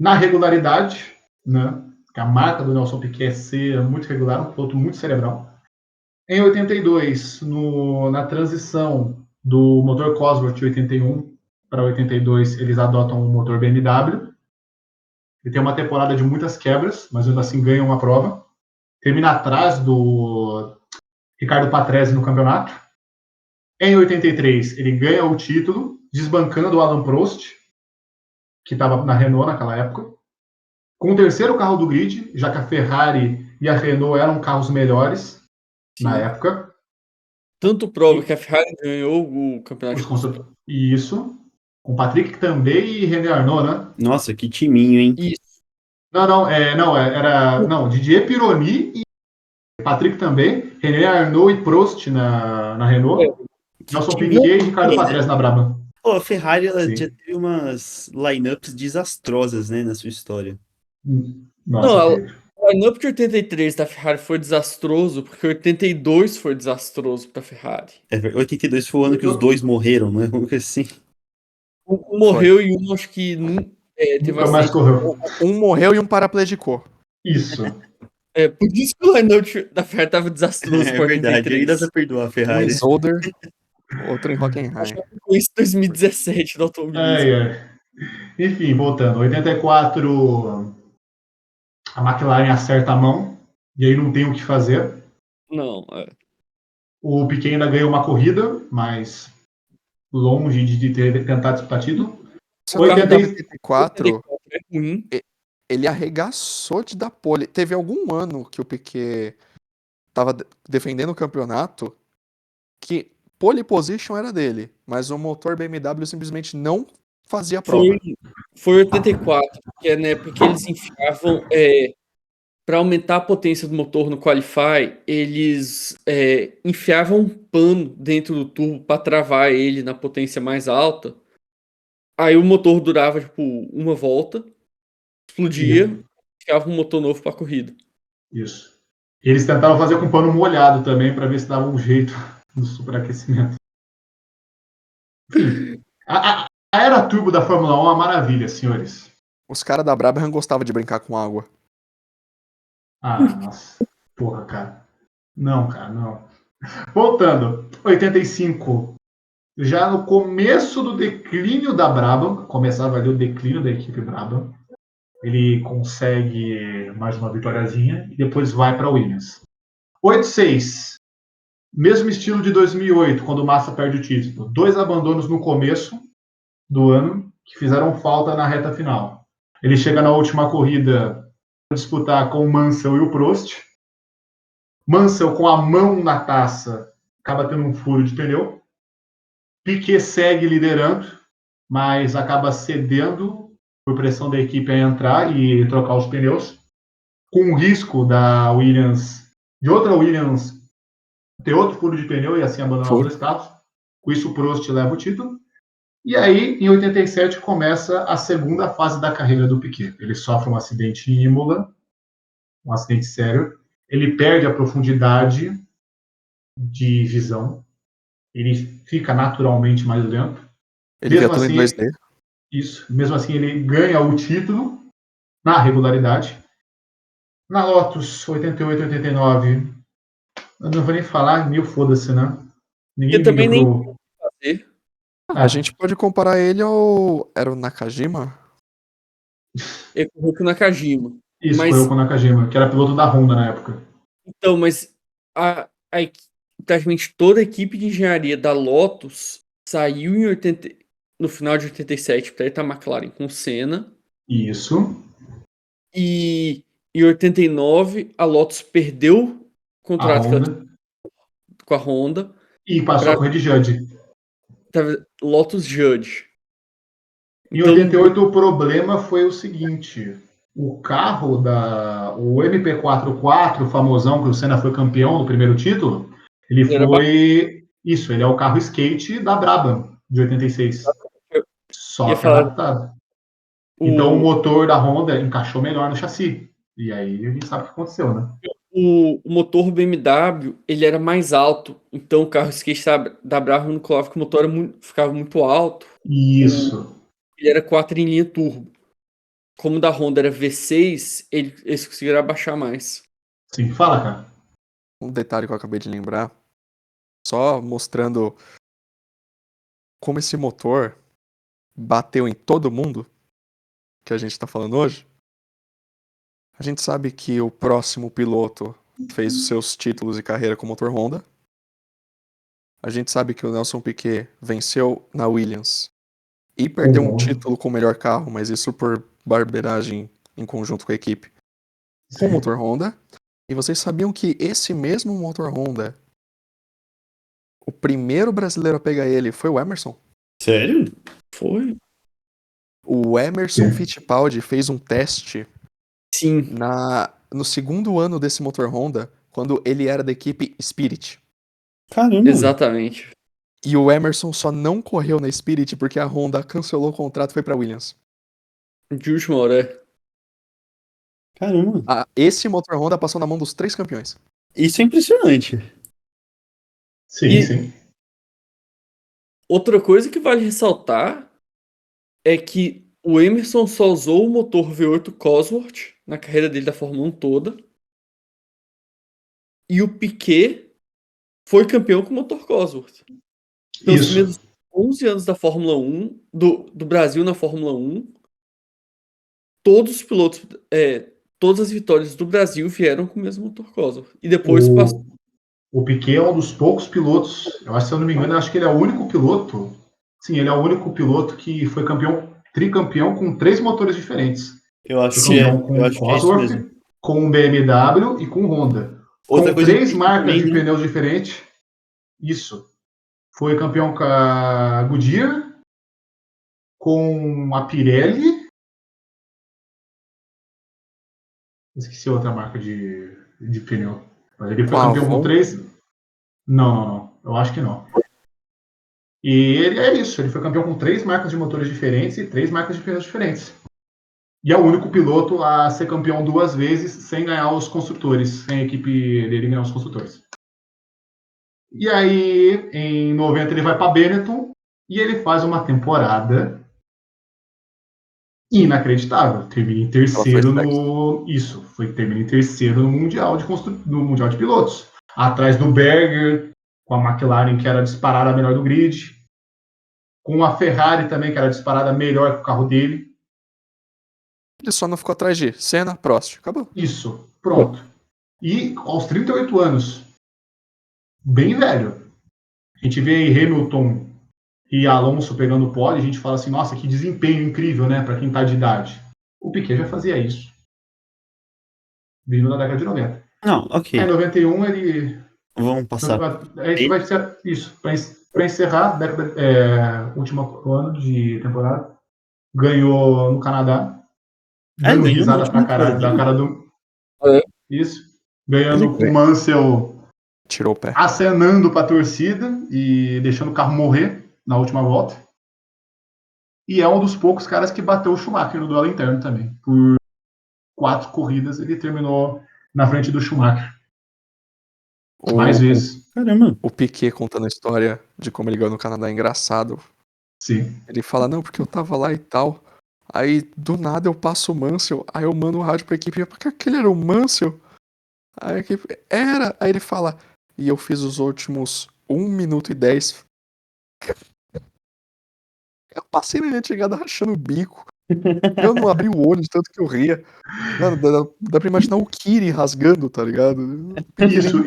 Na regularidade, né? Que a marca do Nelson Piquet é ser muito regular, um piloto muito cerebral. Em 82, na transição do motor Cosworth de 81 para 82, eles adotam o motor BMW. Ele tem uma temporada de muitas quebras, mas ainda assim ganha uma prova. Termina atrás do Ricardo Patrese no campeonato. Em 83, ele ganha o título, desbancando o Alain Prost, que estava na Renault naquela época. Com o terceiro carro do grid, já que a Ferrari e a Renault eram carros melhores na época. Tanto prova que a Ferrari ganhou o campeonato. Isso. Com Patrick também e René Arnoux, né? Nossa, que timinho, hein? Isso. Não, Didier Pironi e Patrick também, René Arnoux e Prost na Renault, Nelson Piquet e Ricardo Patrese na Brabham. Pô, a Ferrari ela Sim. já teve umas lineups desastrosas, né, na sua história. Nossa, o lineup de 83 da Ferrari foi desastroso, porque 82 foi desastroso pra Ferrari. 82 foi o ano que os dois morreram, né? Assim. Um morreu e um acho que teve nunca mais correu. Um morreu e um paraplegicou. Isso. Por isso que o lineup da Ferrari tava desastroso É por verdade, 83. aí dá pra perdoar a Um Ferrari. em Zolder, outro em Hockenheim. Com isso 2017 do automobilismo. Enfim, voltando. 84, a McLaren acerta a mão, e aí não tem o que fazer. Não, O Piquet ainda ganhou uma corrida, mas longe de ter tentado disputar título. O carro da 84, é ruim. ele arregaçou de dar pole. Teve algum ano que o Piquet tava defendendo o campeonato que pole position era dele, mas o motor BMW simplesmente não fazia a prova. Foi 84, que é na época que eles enfiavam, para aumentar a potência do motor no Qualify, eles enfiavam um pano dentro do turbo para travar ele na potência mais alta. Aí o motor durava tipo uma volta, explodia, ficava um motor novo para a corrida. Isso. Eles tentaram fazer com pano molhado também para ver se dava um jeito no superaquecimento. Enfim, a era turbo da Fórmula 1 é uma maravilha, senhores. Os caras da Brabham gostavam de brincar com água. Ah, nossa. Porra, cara. Não, cara, não. Voltando, 85. Já no começo do declínio da Brabham, começava ali o declínio da equipe Brabham, ele consegue mais uma vitóriazinha e depois vai para Williams. 86. Mesmo estilo de 2008, quando o Massa perde o título. 2 abandonos no começo do ano que fizeram falta na reta final. Ele chega na última corrida para disputar com o Mansell e o Prost. Mansell, com a mão na taça, acaba tendo um furo de pneu. Piquet segue liderando, mas acaba cedendo por pressão da equipe a entrar e trocar os pneus, com o risco da Williams, de outra Williams, ter outro furo de pneu e assim abandonar os dois carros. Com isso, o Prost leva o título. E aí, em 87, começa a segunda fase da carreira do Piquet. Ele sofre um acidente em Imola, um acidente sério. Ele perde a profundidade de visão. Ele fica naturalmente mais lento. Ele via Mesmo tudo em assim, 2D. isso. Mesmo assim, ele ganha o título na regularidade. Na Lotus 88, 89, eu não vou nem falar, mil foda-se, né? Ninguém Eu liga também nem pro. fazer. A gente pode comparar ele ao. Era o Nakajima? É com o Roku Nakajima. Isso, correu Mas, com o Nakajima, que era piloto da Honda na época. então, mas praticamente toda a equipe de engenharia da Lotus saiu no final de 87 para ir para a McLaren com o Senna. Isso. E em 89 a Lotus perdeu o A contrato que ela Honda. tinha com a Honda E passou para a correr de Judge. Lotus Judge. Em Então, 88, o problema foi o seguinte: o carro o MP44, famosão, que o Senna foi campeão no primeiro título, ele era foi. Isso, ele é o carro skate da Brabham, de 86. eu Só ia que falar adaptado. Então o o, motor da Honda encaixou melhor no chassi. E aí a gente sabe o que aconteceu, né? o motor BMW ele era mais alto, então o carro skate da Brabham não colava que o motor ficava muito alto. Isso. Ele era 4 em linha turbo. Como o da Honda era V6, eles conseguiram abaixar mais. Sim, fala, cara. Um detalhe que eu acabei de lembrar. Só mostrando como esse motor bateu em todo mundo que a gente tá falando hoje. A gente sabe que o próximo piloto fez os seus títulos e carreira com motor Honda. A gente sabe que o Nelson Piquet venceu na Williams e perdeu um Honda. título com o melhor carro, mas isso por barbeiragem em conjunto com a equipe, com o Sim. motor Honda. E vocês sabiam que esse mesmo motor Honda, o primeiro brasileiro a pegar ele foi o Emerson? Sério? Foi? O Emerson Fittipaldi fez um teste Sim, no segundo ano desse motor Honda, quando ele era da equipe Spirit. Caramba. exatamente. E o Emerson só não correu na Spirit porque a Honda cancelou o contrato e foi pra Williams. De última hora. Caramba. Esse motor Honda passou na mão dos 3 campeões. Isso é impressionante. Sim, E sim. outra coisa que vale ressaltar é que o Emerson só usou o motor V8 Cosworth na carreira dele da Fórmula 1 toda. E o Piquet foi campeão com o motor Cosworth. Então, os Isso. primeiros 11 anos da Fórmula 1, do Brasil na Fórmula 1, todos os pilotos, todas as vitórias do Brasil vieram com o mesmo motor Cosworth. E depois passou. O Piquet é um dos poucos pilotos, eu acho, se eu não me engano, eu acho que ele é o único piloto. Sim, ele é o único piloto que foi tricampeão com 3 motores diferentes. Eu acho Foi que é. campeão Eu com acho que é isso Cosworth, mesmo. com BMW e com Honda. Outra Com coisa 3 incrível marcas também, de né? pneus diferentes. Isso. Foi campeão com a Goodyear, com a Pirelli. Esqueci outra marca de pneu. Mas ele Com foi a campeão com Avon, 3. Não, não, não. Eu acho que não. E ele é isso. Ele foi campeão com 3 marcas de motores diferentes e 3 marcas de pneus diferentes. E é o único piloto a ser campeão 2 vezes sem ganhar os construtores, sem a equipe dele ganhar os construtores. E aí, em 90, ele vai para Benetton e ele faz uma temporada inacreditável. Termina em terceiro no. Isso, termina em terceiro no Mundial no Mundial de Pilotos. Atrás do Berger, com a McLaren, que era disparada melhor do grid. Com a Ferrari também, que era disparada melhor que o carro dele. Ele só não ficou atrás de Senna, Prost. Acabou. Isso, pronto. E aos 38 anos, bem velho. A gente vê aí Hamilton e Alonso pegando o pódio, a gente fala assim, nossa, que desempenho incrível, né, para quem tá de idade. O Piquet já fazia isso. Vindo na década de 90. Não, ok. Aí em 91 ele... Vamos passar. Aí vai ser isso. Para encerrar, último ano de temporada, ganhou no Canadá. Dando ganhou risada no da cara do... Isso. Ganhando com o Mansell Tirou o pé. acenando para a torcida e deixando o carro morrer na última volta. E é um dos poucos caras que bateu o Schumacher no duelo interno também. Por 4 corridas ele terminou na frente do Schumacher. Mais vezes. Caramba. O Piquet contando a história de como ele ganhou no Canadá é engraçado. Sim. Ele fala, não, porque eu tava lá e tal. Aí, do nada, eu passo o Mansell. Aí eu mando o rádio pra equipe. Porque aquele era o Mansell? Aí a equipe, era. Aí ele fala, e eu fiz os últimos 1 minuto e 10. Eu passei na minha chegada rachando o bico. Eu não abri o olho de tanto que eu ria. Mano, dá pra imaginar o Kiri rasgando, tá ligado? Isso,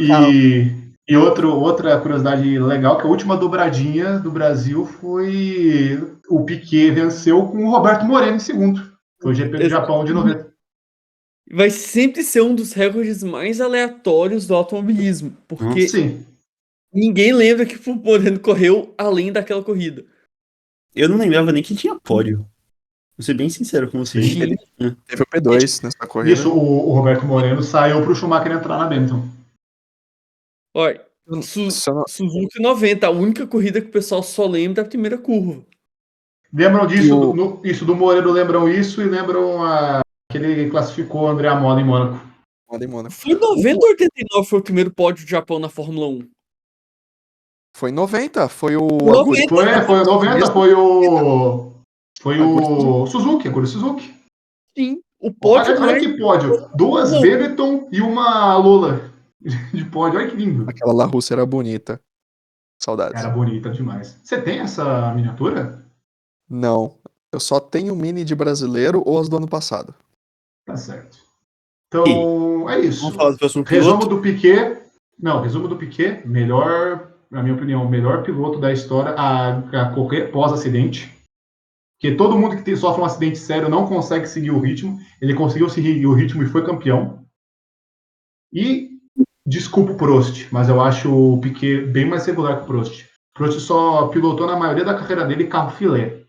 e outra curiosidade legal, que a última dobradinha do Brasil foi o Piquet venceu com o Roberto Moreno em segundo. Foi o GP do Japão de 90. Vai sempre ser um dos recordes mais aleatórios do automobilismo, porque Sim. ninguém lembra que o Moreno correu além daquela corrida. Eu não lembrava nem que tinha pódio. Vou ser bem sincero com vocês. Sim. Ele teve o P2 nessa corrida. Isso, o Roberto Moreno saiu pro Schumacher entrar na Benetton. Olha, Suzuki 90, a única corrida que o pessoal só lembra da primeira curva. Lembram disso? Isso do Moreno lembram isso e lembram que ele classificou o André Mola em Mônaco. Foi 90 ou 89 foi o primeiro pódio do Japão na Fórmula 1? Foi 90, foi o... 90, foi 90, foi o Suzuki, agora o Suzuki. Sim, o pódio olha que pódio, 2 Benetton e uma Lola de pódio, olha que lindo. Aquela La Russa era bonita. Saudades. Era bonita demais. Você tem essa miniatura? Não, eu só tenho mini de brasileiro ou as do ano passado. Tá certo. Então, é isso. Vamos falar do próximo Resumo piloto? do Piquet. Não, resumo do Piquet. Melhor, na minha opinião, o melhor piloto da história a correr pós-acidente. Porque todo mundo que sofre um acidente sério não consegue seguir o ritmo. Ele conseguiu seguir o ritmo e foi campeão. E, desculpa o Prost, mas eu acho o Piquet bem mais regular que o Prost. O Prost só pilotou na maioria da carreira dele carro filé.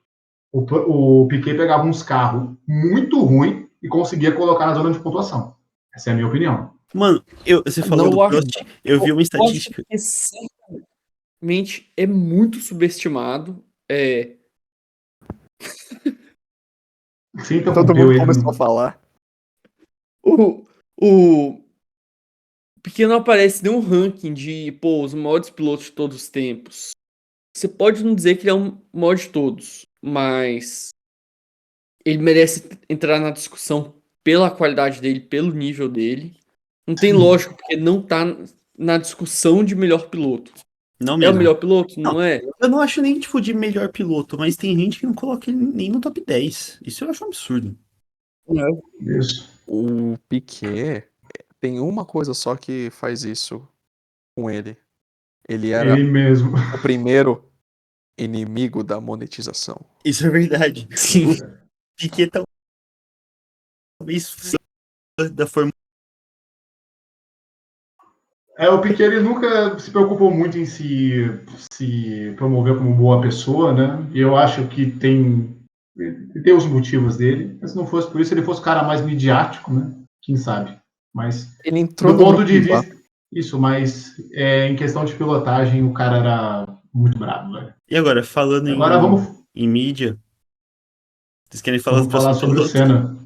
O Piquet pegava uns carros muito ruins e conseguia colocar na zona de pontuação. Essa é a minha opinião. Mano, você falou do Prost, eu vi uma estatística. Que certamente é muito subestimado. Sim, então Todo mundo começou a falar. O Piquet não aparece nenhum ranking de os maiores pilotos de todos os tempos. Você pode não dizer que ele é o maior de todos, mas ele merece entrar na discussão pela qualidade dele, pelo nível dele. Não tem lógica, porque não tá na discussão de melhor piloto. Não mesmo. É o melhor piloto? Não é? Eu não acho nem tipo de melhor piloto, mas tem gente que não coloca ele nem no top 10. Isso eu acho um absurdo. Isso. O Piquet tem uma coisa só que faz isso com ele. Ele era ele mesmo. O primeiro inimigo da monetização. Isso é verdade. Sim. Piquet talvez da Fórmula. O Piquet ele nunca se preocupou muito em se promover como boa pessoa, né? E eu acho que tem os motivos dele. Mas se não fosse por isso, ele fosse o cara mais midiático, né? Quem sabe? Mas ele entrou do ponto de vista isso, mas em questão de pilotagem, o cara era muito brabo, velho. E agora, falando em mídia, vocês querem falar vamos falar sobre o Senna.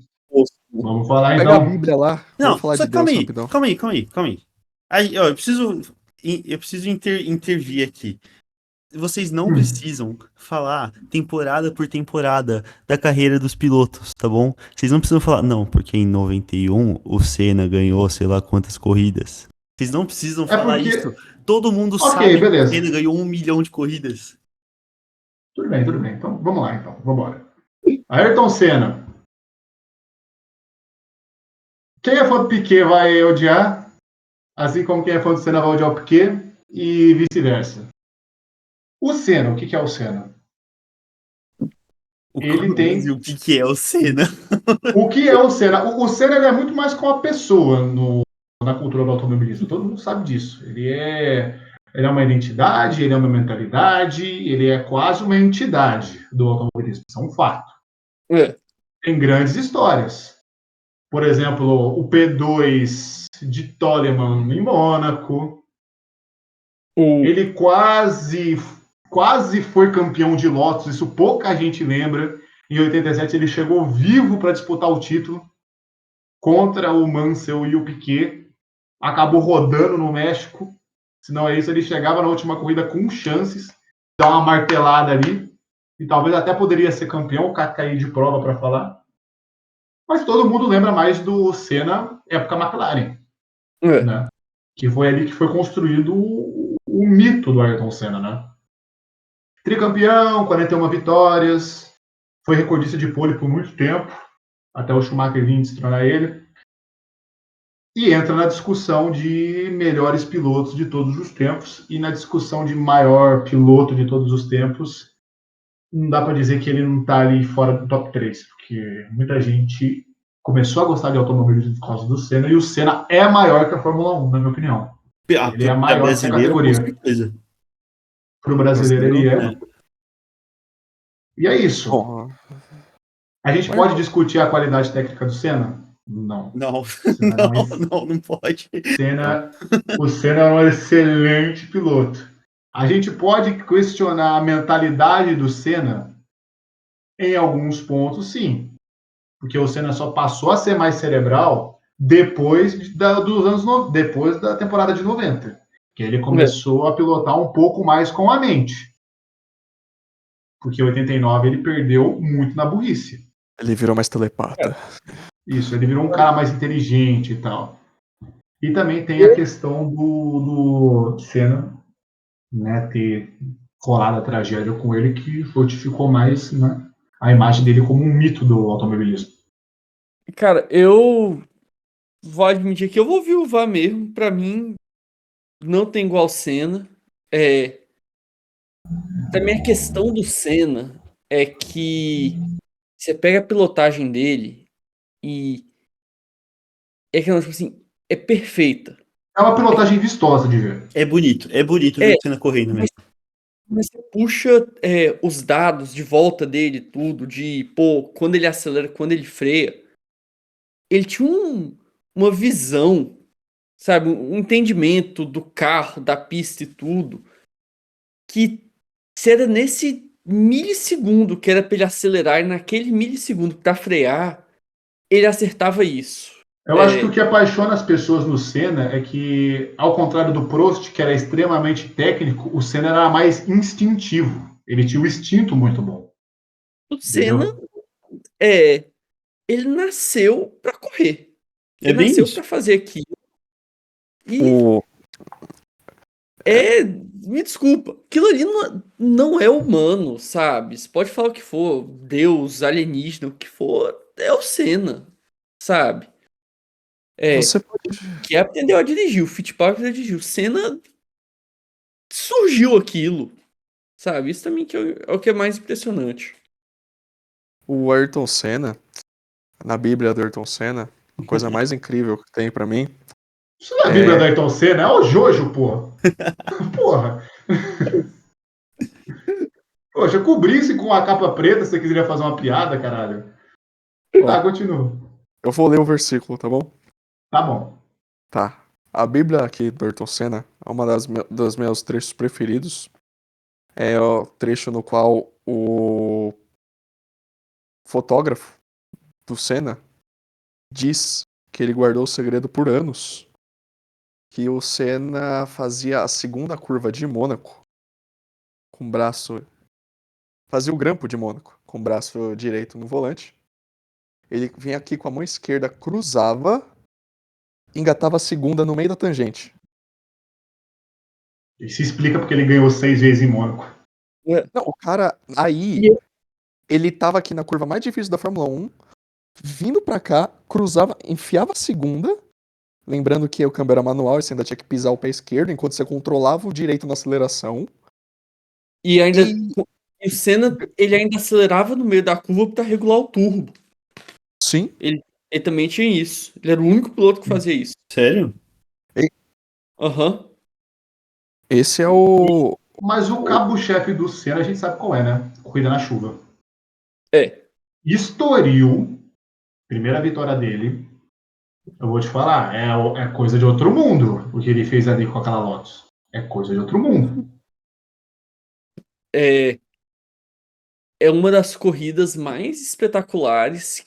Vamos falar Pega a então. Bíblia lá. Não, Vamos falar só de calma Deus aí, rapidão. calma aí, calma aí, calma aí. Aí, ó, eu preciso intervir aqui. Vocês não Hum. precisam falar temporada por temporada da carreira dos pilotos, tá bom? Vocês não precisam falar, não, porque em 91 o Senna ganhou sei lá quantas corridas. Vocês não precisam É falar isso. porque. Todo mundo Ok, sabe que o beleza. Senna ganhou 1 milhão de corridas. Tudo bem, tudo bem. Então, vamos lá, então. Vamos embora. Ayrton Senna. Quem é fã do Piquet vai odiar, assim como quem é fã do Senna vai odiar o Piquet, e vice-versa. O Senna, o que é o Senna? Ele Brasil, tem. o que que é o Senna? O que é o Senna? O Senna ele é muito mais que uma pessoa na cultura do automobilismo. Todo mundo sabe disso. Ele é uma identidade, ele é uma mentalidade, ele é quase uma entidade do automobilismo. Isso é um fato. É. Tem grandes histórias. Por exemplo, o P2 de Toleman em Mônaco. O, Ele quase foi campeão de Lotus, isso pouca gente lembra. Em 87 ele chegou vivo para disputar o título contra o Mansell e o Piquet. Acabou rodando no México. Se não é isso, ele chegava na última corrida com chances, dar uma martelada ali, e talvez até poderia ser campeão, o cara cair de prova para falar. Mas todo mundo lembra mais do Senna época McLaren, é. né? Que foi ali que foi construído o mito do Ayrton Senna, né? Tricampeão, 41 vitórias, foi recordista de pole por muito tempo, até o Schumacher vir destronar ele. E entra na discussão de melhores pilotos de todos os tempos. E na discussão de maior piloto de todos os tempos, não dá para dizer que ele não está ali fora do top 3, porque muita gente começou a gostar de automobilismo por causa do Senna, e o Senna é maior que a Fórmula 1, na minha opinião. Ele é Pra maior que essa brasileiro, com categoria. certeza. Para o brasileiro, ele é. É. E é isso. Bom, A gente o pode Ayrton, discutir a qualidade técnica do Senna? Não. Não, Senna era um não pode. O Senna é um excelente piloto. A gente pode questionar a mentalidade do Senna em alguns pontos, sim. Porque o Senna só passou a ser mais cerebral depois da temporada de 90. Que ele É. começou a pilotar um pouco mais com a mente. Porque em 89 ele perdeu muito na burrice. ele virou mais telepata. Isso, ele virou um cara mais inteligente e tal. E também tem a questão do Senna, né, ter rolado a tragédia com ele, que fortificou mais, né, a imagem dele como um mito do automobilismo. Cara, eu vou admitir que eu vou viúvar mesmo. Pra mim, não tem igual Senna. É, também a questão do Senna é que você pega a pilotagem dele e é que, tipo assim, é perfeita. É uma pilotagem vistosa de ver. É bonito ver É, o Senna correndo mas, mesmo. mas você puxa os dados de volta dele, tudo, de, pô, quando ele acelera, quando ele freia, ele tinha uma visão, sabe, um entendimento do carro, da pista e tudo, que se era nesse milissegundo que era pra ele acelerar e naquele milissegundo pra frear, ele acertava isso. Eu acho que o que apaixona as pessoas no Senna é que, ao contrário do Prost, que era extremamente técnico, o Senna era mais instintivo. Ele tinha um instinto muito bom, O Senna, entendeu? ele nasceu pra correr. É Ele bem nasceu isso. pra fazer aquilo. E O, me desculpa, aquilo ali não é humano, sabe? Você pode falar o que for, Deus, alienígena, o que for, é o Senna, sabe? É, você pode. que aprendeu a dirigir, o Fittipaldi dirigiu, o Senna surgiu aquilo, sabe? Isso também que é o que é mais impressionante. O Ayrton Senna, na Bíblia do Ayrton Senna, a coisa mais incrível que tem pra mim Isso não é a Bíblia é. da Ayrton Senna, é o Jojo, porra. Porra. Poxa, cobrisse com a capa preta se você quiser fazer uma piada, caralho. Tá, Ó, continua. eu vou ler o versículo, tá bom? Tá bom. Tá. A Bíblia aqui do Ayrton Senna é uma dos meus trechos preferidos. É o trecho no qual o fotógrafo do Senna diz que ele guardou o segredo por anos, que o Senna fazia a segunda curva de Mônaco com o braço... Fazia o grampo de Mônaco com o braço direito no volante. Ele vinha aqui com a mão esquerda, cruzava, engatava a segunda no meio da tangente. Isso explica porque ele ganhou 6 vezes em Mônaco. Não, o cara, aí, ele tava aqui na curva mais difícil da Fórmula 1, vindo pra cá, cruzava, enfiava a segunda, lembrando que o câmbio era manual e você ainda tinha que pisar o pé esquerdo, enquanto você controlava o direito na aceleração. E ainda. E- E o Senna, ele ainda acelerava no meio da curva pra regular o turbo. Sim, Ele também tinha isso. Ele era o único piloto que fazia isso. Sério? Aham. esse é o... Mas o cabo-chefe do Senna a gente sabe qual é, né? Corrida na chuva. É. Estoril, primeira vitória dele, eu vou te falar, é coisa de outro mundo o que ele fez ali com aquela Lotus. É coisa de outro mundo. É, é uma das corridas mais espetaculares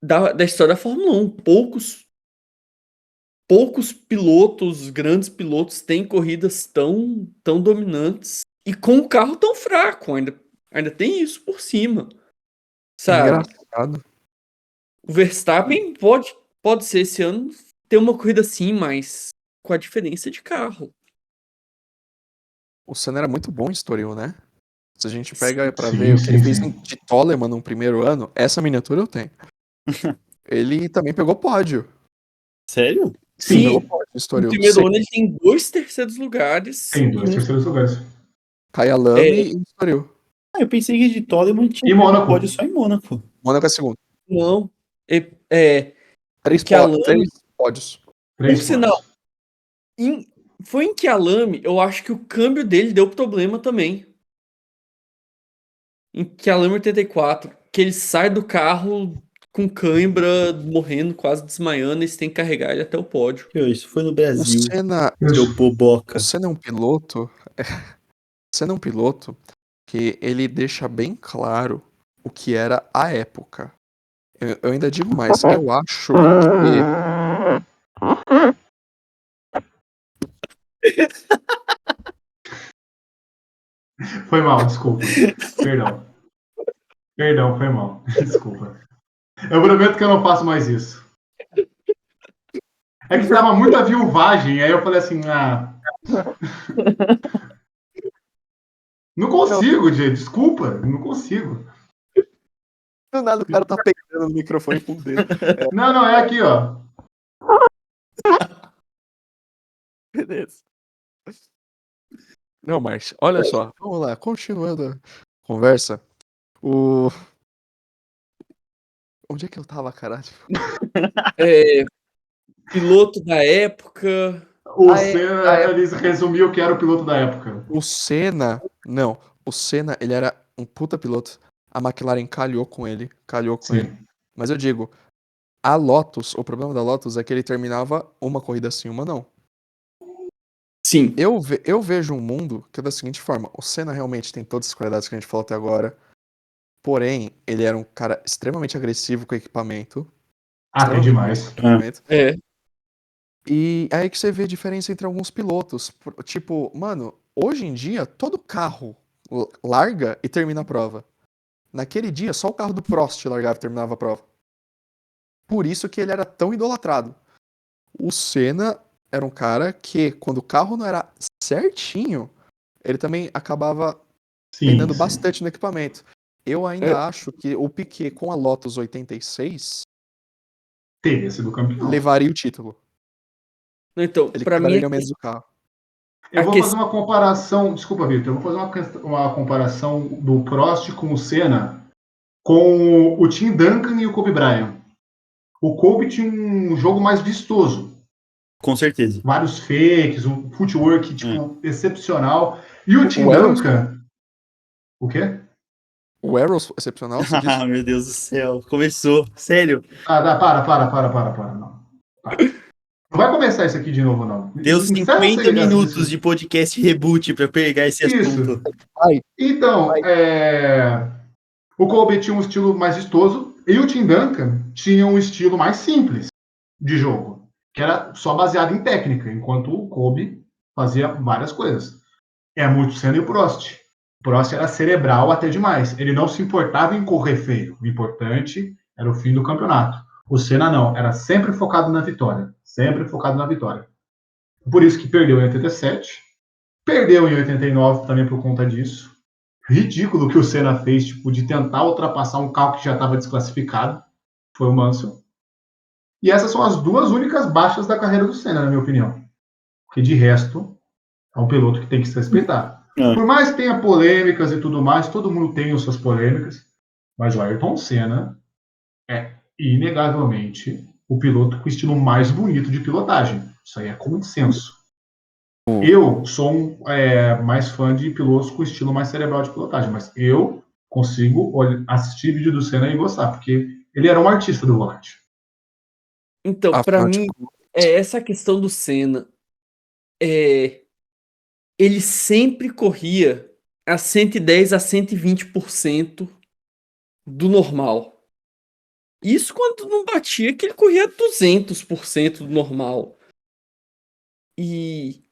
da história da Fórmula 1. Poucos pilotos, grandes pilotos, têm corridas tão dominantes e com um carro tão fraco. Ainda tem isso por cima. Sabe? engraçado. O Verstappen pode ser esse ano ter uma corrida assim, mas com a diferença de carro. O Senna era muito bom em Estoril, né? Se a gente pega pra Sim, ver o que ele sim, fez sim. de Toleman no primeiro ano, essa miniatura eu tenho. Ele também pegou pódio. Sério? Sim. Pegou pódio em No Estoril. primeiro ano ele tem 2 terceiros lugares. Tem 2 terceiros lugares. Kyalami e Estoril. Ah, eu pensei que de Toleman tinha E Mônaco. pódio só em Mônaco. Mônaco é segundo. Não. Três Kyalami, pódios. 3 por sinal, foi em Kyalami, eu acho que o câmbio dele deu problema também. Em Kyalami 84, que ele sai do carro com cãibra, morrendo, quase desmaiando, e você tem que carregar ele até o pódio. Isso foi no O Brasil. Senna, Seu boboca. o Senna é um piloto. O Senna é um piloto que ele deixa bem claro o que era a época. Eu ainda digo mais, eu acho que Foi mal, desculpa. Perdão. Perdão, foi mal. Desculpa. Eu prometo que eu não faço mais isso. É que tava muita viuvagem, aí eu falei assim, não consigo, gente, desculpa, não consigo. do nada o cara tá pegando no microfone por dentro. Não, é aqui, ó. Beleza. Não, mas olha só, vamos lá, continuando a conversa. Onde é que eu tava, caralho? Piloto da época. O Senna, eles resumiu que era o piloto da época. O Senna, não, o Senna, ele era um puta piloto. A McLaren calhou com ele. Sim. Mas eu digo, a Lotus, o problema da Lotus é que ele terminava uma corrida assim, uma não. Sim. Eu vejo um mundo que é da seguinte forma: o Senna realmente tem todas as qualidades que a gente falou até agora, porém, ele era um cara extremamente agressivo com o equipamento. Até demais. É. E aí que você vê a diferença entre alguns pilotos. Tipo, mano, hoje em dia, todo carro larga e termina a prova. Naquele dia, só o carro do Prost largava e terminava a prova. Por isso que ele era tão idolatrado. O Senna era um cara que, quando o carro não era certinho, ele também acabava penando bastante no equipamento. Eu ainda acho que o Piquet com a Lotus 86 Teria sido campeão. levaria o título. Então, Ele pra mim, quebraria menos o carro. Eu vou fazer uma comparação, desculpa, Vitor, eu vou fazer uma comparação do Prost com o Senna com o Tim Duncan e o Kobe Bryant. O Kobe tinha um jogo mais vistoso. Com certeza. Vários fakes, um footwork excepcional. E o Tim Duncan... O quê? O Arrows excepcional, você disse? Ah, meu Deus do céu. Começou. Sério. Para. Não. Não vai começar isso aqui de novo, não. Deu 50 minutos de podcast reboot pra pegar esse assunto. Então, o Kobe tinha um estilo mais vistoso, e o Tim Duncan tinha um estilo mais simples de jogo, que era só baseado em técnica, enquanto o Kobe fazia várias coisas. É muito Senna e o Prost. O Prost era cerebral até demais. Ele não se importava em correr feio. O importante era o fim do campeonato. O Senna não, era sempre focado na vitória. Sempre focado na vitória. Por isso que perdeu em 87, perdeu em 89 também por conta disso. Ridículo que o Senna fez, tipo, de tentar ultrapassar um carro que já estava desclassificado. Foi o Mansell. E essas são as duas únicas baixas da carreira do Senna, na minha opinião. Porque de resto, é um piloto que tem que se respeitar. Por mais que tenha polêmicas e tudo mais, todo mundo tem as suas polêmicas, mas o Ayrton Senna é, inegavelmente, o piloto com o estilo mais bonito de pilotagem. Isso aí é consenso. Eu sou mais fã de pilotos com estilo mais cerebral de pilotagem, mas eu consigo assistir vídeo do Senna e gostar, porque ele era um artista do volante. Então, pra mim, essa questão do Senna, ele sempre corria a 110 a 120% do normal. Isso quando não batia, que ele corria 200% do normal. E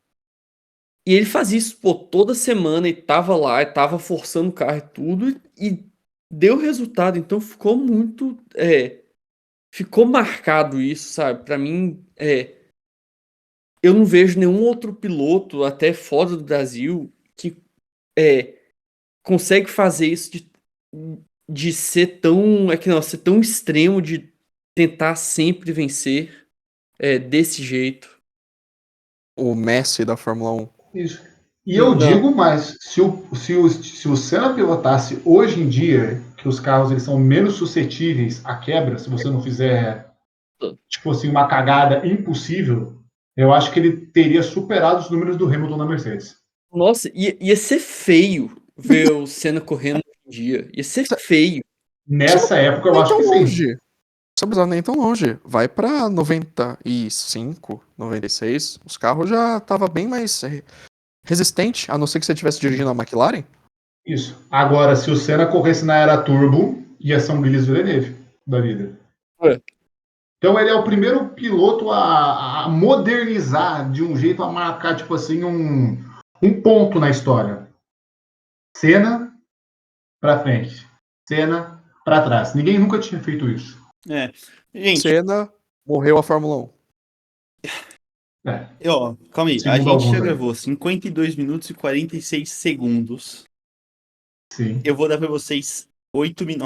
ele fazia isso, pô, toda semana e tava lá, e tava forçando o carro e tudo, e deu resultado. Então ficou muito. Ficou marcado isso, sabe? Pra mim, eu não vejo nenhum outro piloto, até fora do Brasil, que consegue fazer isso de ser tão. Ser tão extremo, de tentar sempre vencer desse jeito. O Messi da Fórmula 1. Isso. E eu digo mais, se o Senna pilotasse hoje em dia, que os carros eles são menos suscetíveis à quebra, se você não fizer tipo assim, uma cagada impossível, eu acho que ele teria superado os números do Hamilton na Mercedes. Nossa, ia ser feio ver o Senna correndo hoje em dia. Ia ser feio. Nessa época eu acho que sim. Não precisa nem tão longe. Vai pra 95, 96. Os carros já estavam bem mais resistente, a não ser que você estivesse dirigindo a McLaren. Isso. Agora, se o Senna corresse na era turbo, ia ser um Gilles Villeneuve da vida. Então ele é o primeiro piloto a modernizar de um jeito a marcar, tipo assim, um ponto na história. Senna pra frente. Senna pra trás. Ninguém nunca tinha feito isso. Gente, Senna morreu a Fórmula 1. Calma aí. Segundo A gente já aí. gravou 52 minutos e 46 segundos. Sim. Eu vou dar pra vocês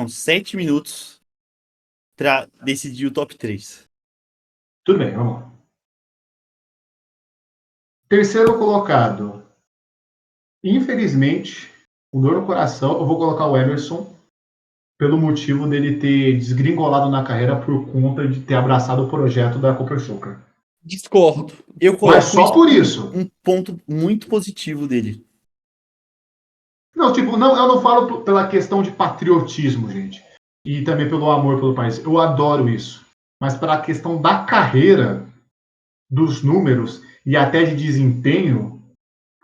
7 minutos pra decidir o top 3. Tudo bem, vamos lá. Terceiro colocado. Infelizmente, com dor no coração, eu vou colocar o Emerson pelo motivo dele ter desgringolado na carreira por conta de ter abraçado o projeto da Copersucar. Discordo. Mas só por isso. Um ponto muito positivo dele. Não, eu não falo pela questão de patriotismo, gente. E também pelo amor pelo país. Eu adoro isso. Mas pela questão da carreira, dos números e até de desempenho,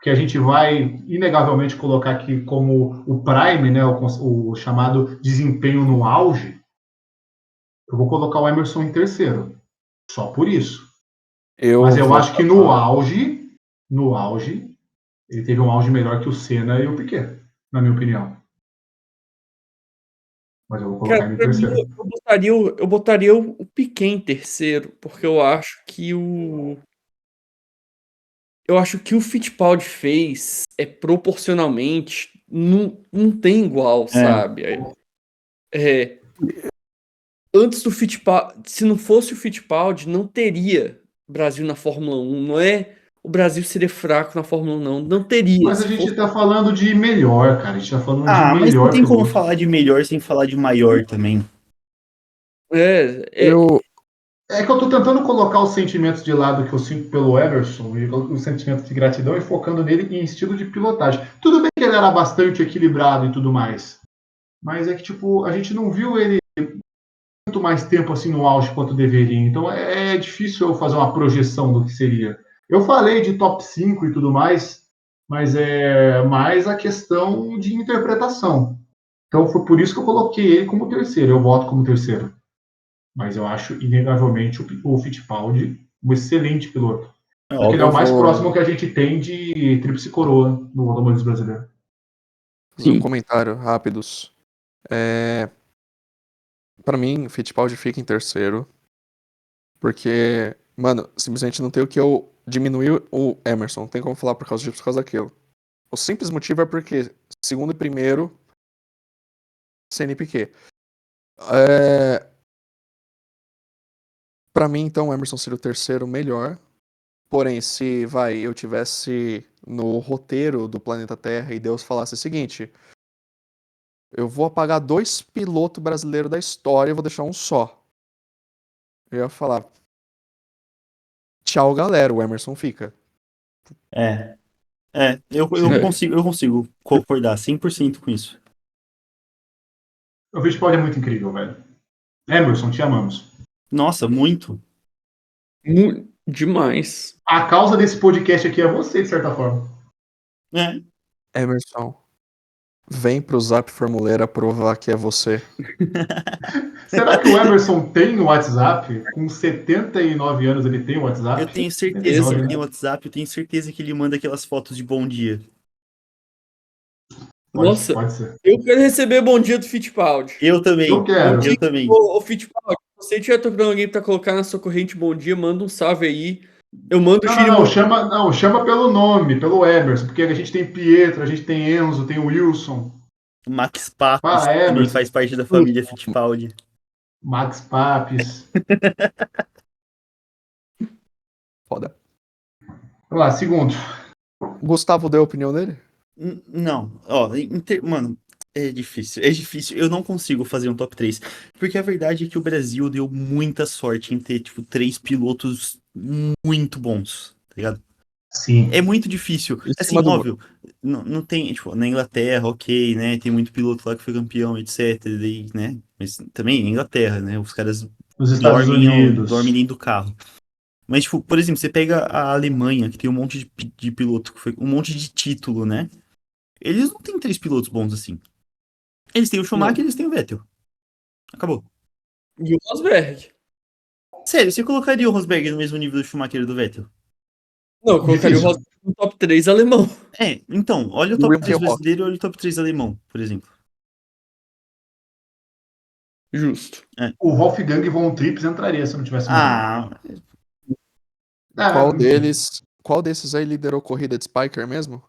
que a gente vai inegavelmente colocar aqui como o prime, né, o chamado desempenho no auge, eu vou colocar o Emerson em terceiro. Só por isso. Mas eu acho que no auge, ele teve um auge melhor que o Senna e o Piquet, na minha opinião. Mas eu vou colocar ele em terceiro. Eu botaria o Piquet em terceiro, porque eu acho que o Fittipaldi fez proporcionalmente não tem igual, sabe? Antes do Fittipaldi, se não fosse o Fittipaldi, não teria Brasil na Fórmula 1. Não é o Brasil seria fraco na Fórmula 1, não teria. Mas a gente tá falando de melhor, cara. A gente tá falando de melhor. Mas não tem como falar de melhor sem falar de maior também. É que eu tô tentando colocar os sentimentos de lado que eu sinto pelo Emerson e os sentimentos de gratidão e focando nele em estilo de pilotagem. Tudo bem que ele era bastante equilibrado e tudo mais, mas é que, tipo, a gente não viu ele muito mais tempo assim no auge quanto deveria. Então é difícil eu fazer uma projeção do que seria. Eu falei de top 5 e tudo mais, mas é mais a questão de interpretação. Então foi por isso que eu coloquei ele como terceiro. Eu voto como terceiro. Mas eu acho, inegavelmente, o Fittipaldi um excelente piloto. Porque ele é o mais próximo que a gente tem de tríplice coroa no automobilismo brasileiro. Fazer um comentário rápidos. Pra mim, Fittipaldi fica em terceiro. Porque, mano, simplesmente não tem o que eu diminuir o Emerson. Não tem como falar por causa disso, por causa daquilo. O simples motivo é porque segundo e primeiro, Senna e Piquet. Pra mim, então, o Emerson seria o terceiro melhor. Porém, se eu tivesse no roteiro do planeta Terra e Deus falasse o seguinte: eu vou apagar 2 pilotos brasileiros da história e vou deixar um só. Eu ia falar: tchau, galera, o Emerson fica. Eu consigo concordar 100% com isso. O Fittipaldi é muito incrível, velho. Emerson, te amamos. Nossa, muito. Demais. A causa desse podcast aqui é você, de certa forma. É. Emerson, vem pro Zap Formuleira provar que é você. Será que o Emerson tem o WhatsApp? Com 79 anos ele tem o WhatsApp? Eu tenho certeza que 79, ele né? tem WhatsApp, eu tenho certeza que ele manda aquelas fotos de bom dia. Nossa, Pode ser. eu quero receber bom dia do Fittipaldi. Eu também. Eu quero. Eu também. Ô, Fittipaldi, se você estiver procurando alguém pra colocar na sua corrente bom dia, manda um salve aí. Eu mando o Não, chama pelo nome, pelo Emerson, porque a gente tem Pietro, a gente tem Enzo, tem Wilson. O Max Papis Fala, também Emerson. faz parte da família Fittipaldi. Max Papis. Foda. Vamos lá, segundo. Gustavo deu a opinião dele? Não, ó, mano, é difícil. Eu não consigo fazer um top 3. Porque a verdade é que o Brasil deu muita sorte em ter, tipo, 3 pilotos muito bons, tá ligado? Sim. É muito difícil. Em Assim, cima do óbvio, não tem, tipo, na Inglaterra, ok, né? Tem muito piloto lá que foi campeão, etc, daí, né? Mas também na Inglaterra, né? Os caras Nos Estados Unidos. dormem dentro do carro. Mas, tipo, por exemplo, você pega a Alemanha, que tem um monte de piloto, que foi um monte de título, né? Eles não têm 3 pilotos bons assim. Eles têm o Schumacher e eles têm o Vettel. Acabou. E o Rosberg. Sério, você colocaria o Rosberg no mesmo nível do Schumacher e do Vettel? Não, eu colocaria o Difícil. Rosberg no top 3 alemão. Então, olha o E o top William 3 Rock. brasileiro e olha o top 3 alemão, por exemplo. Justo. O Wolfgang von Trips entraria se não tivesse morrido. Qual desses aí liderou corrida de Spiker mesmo?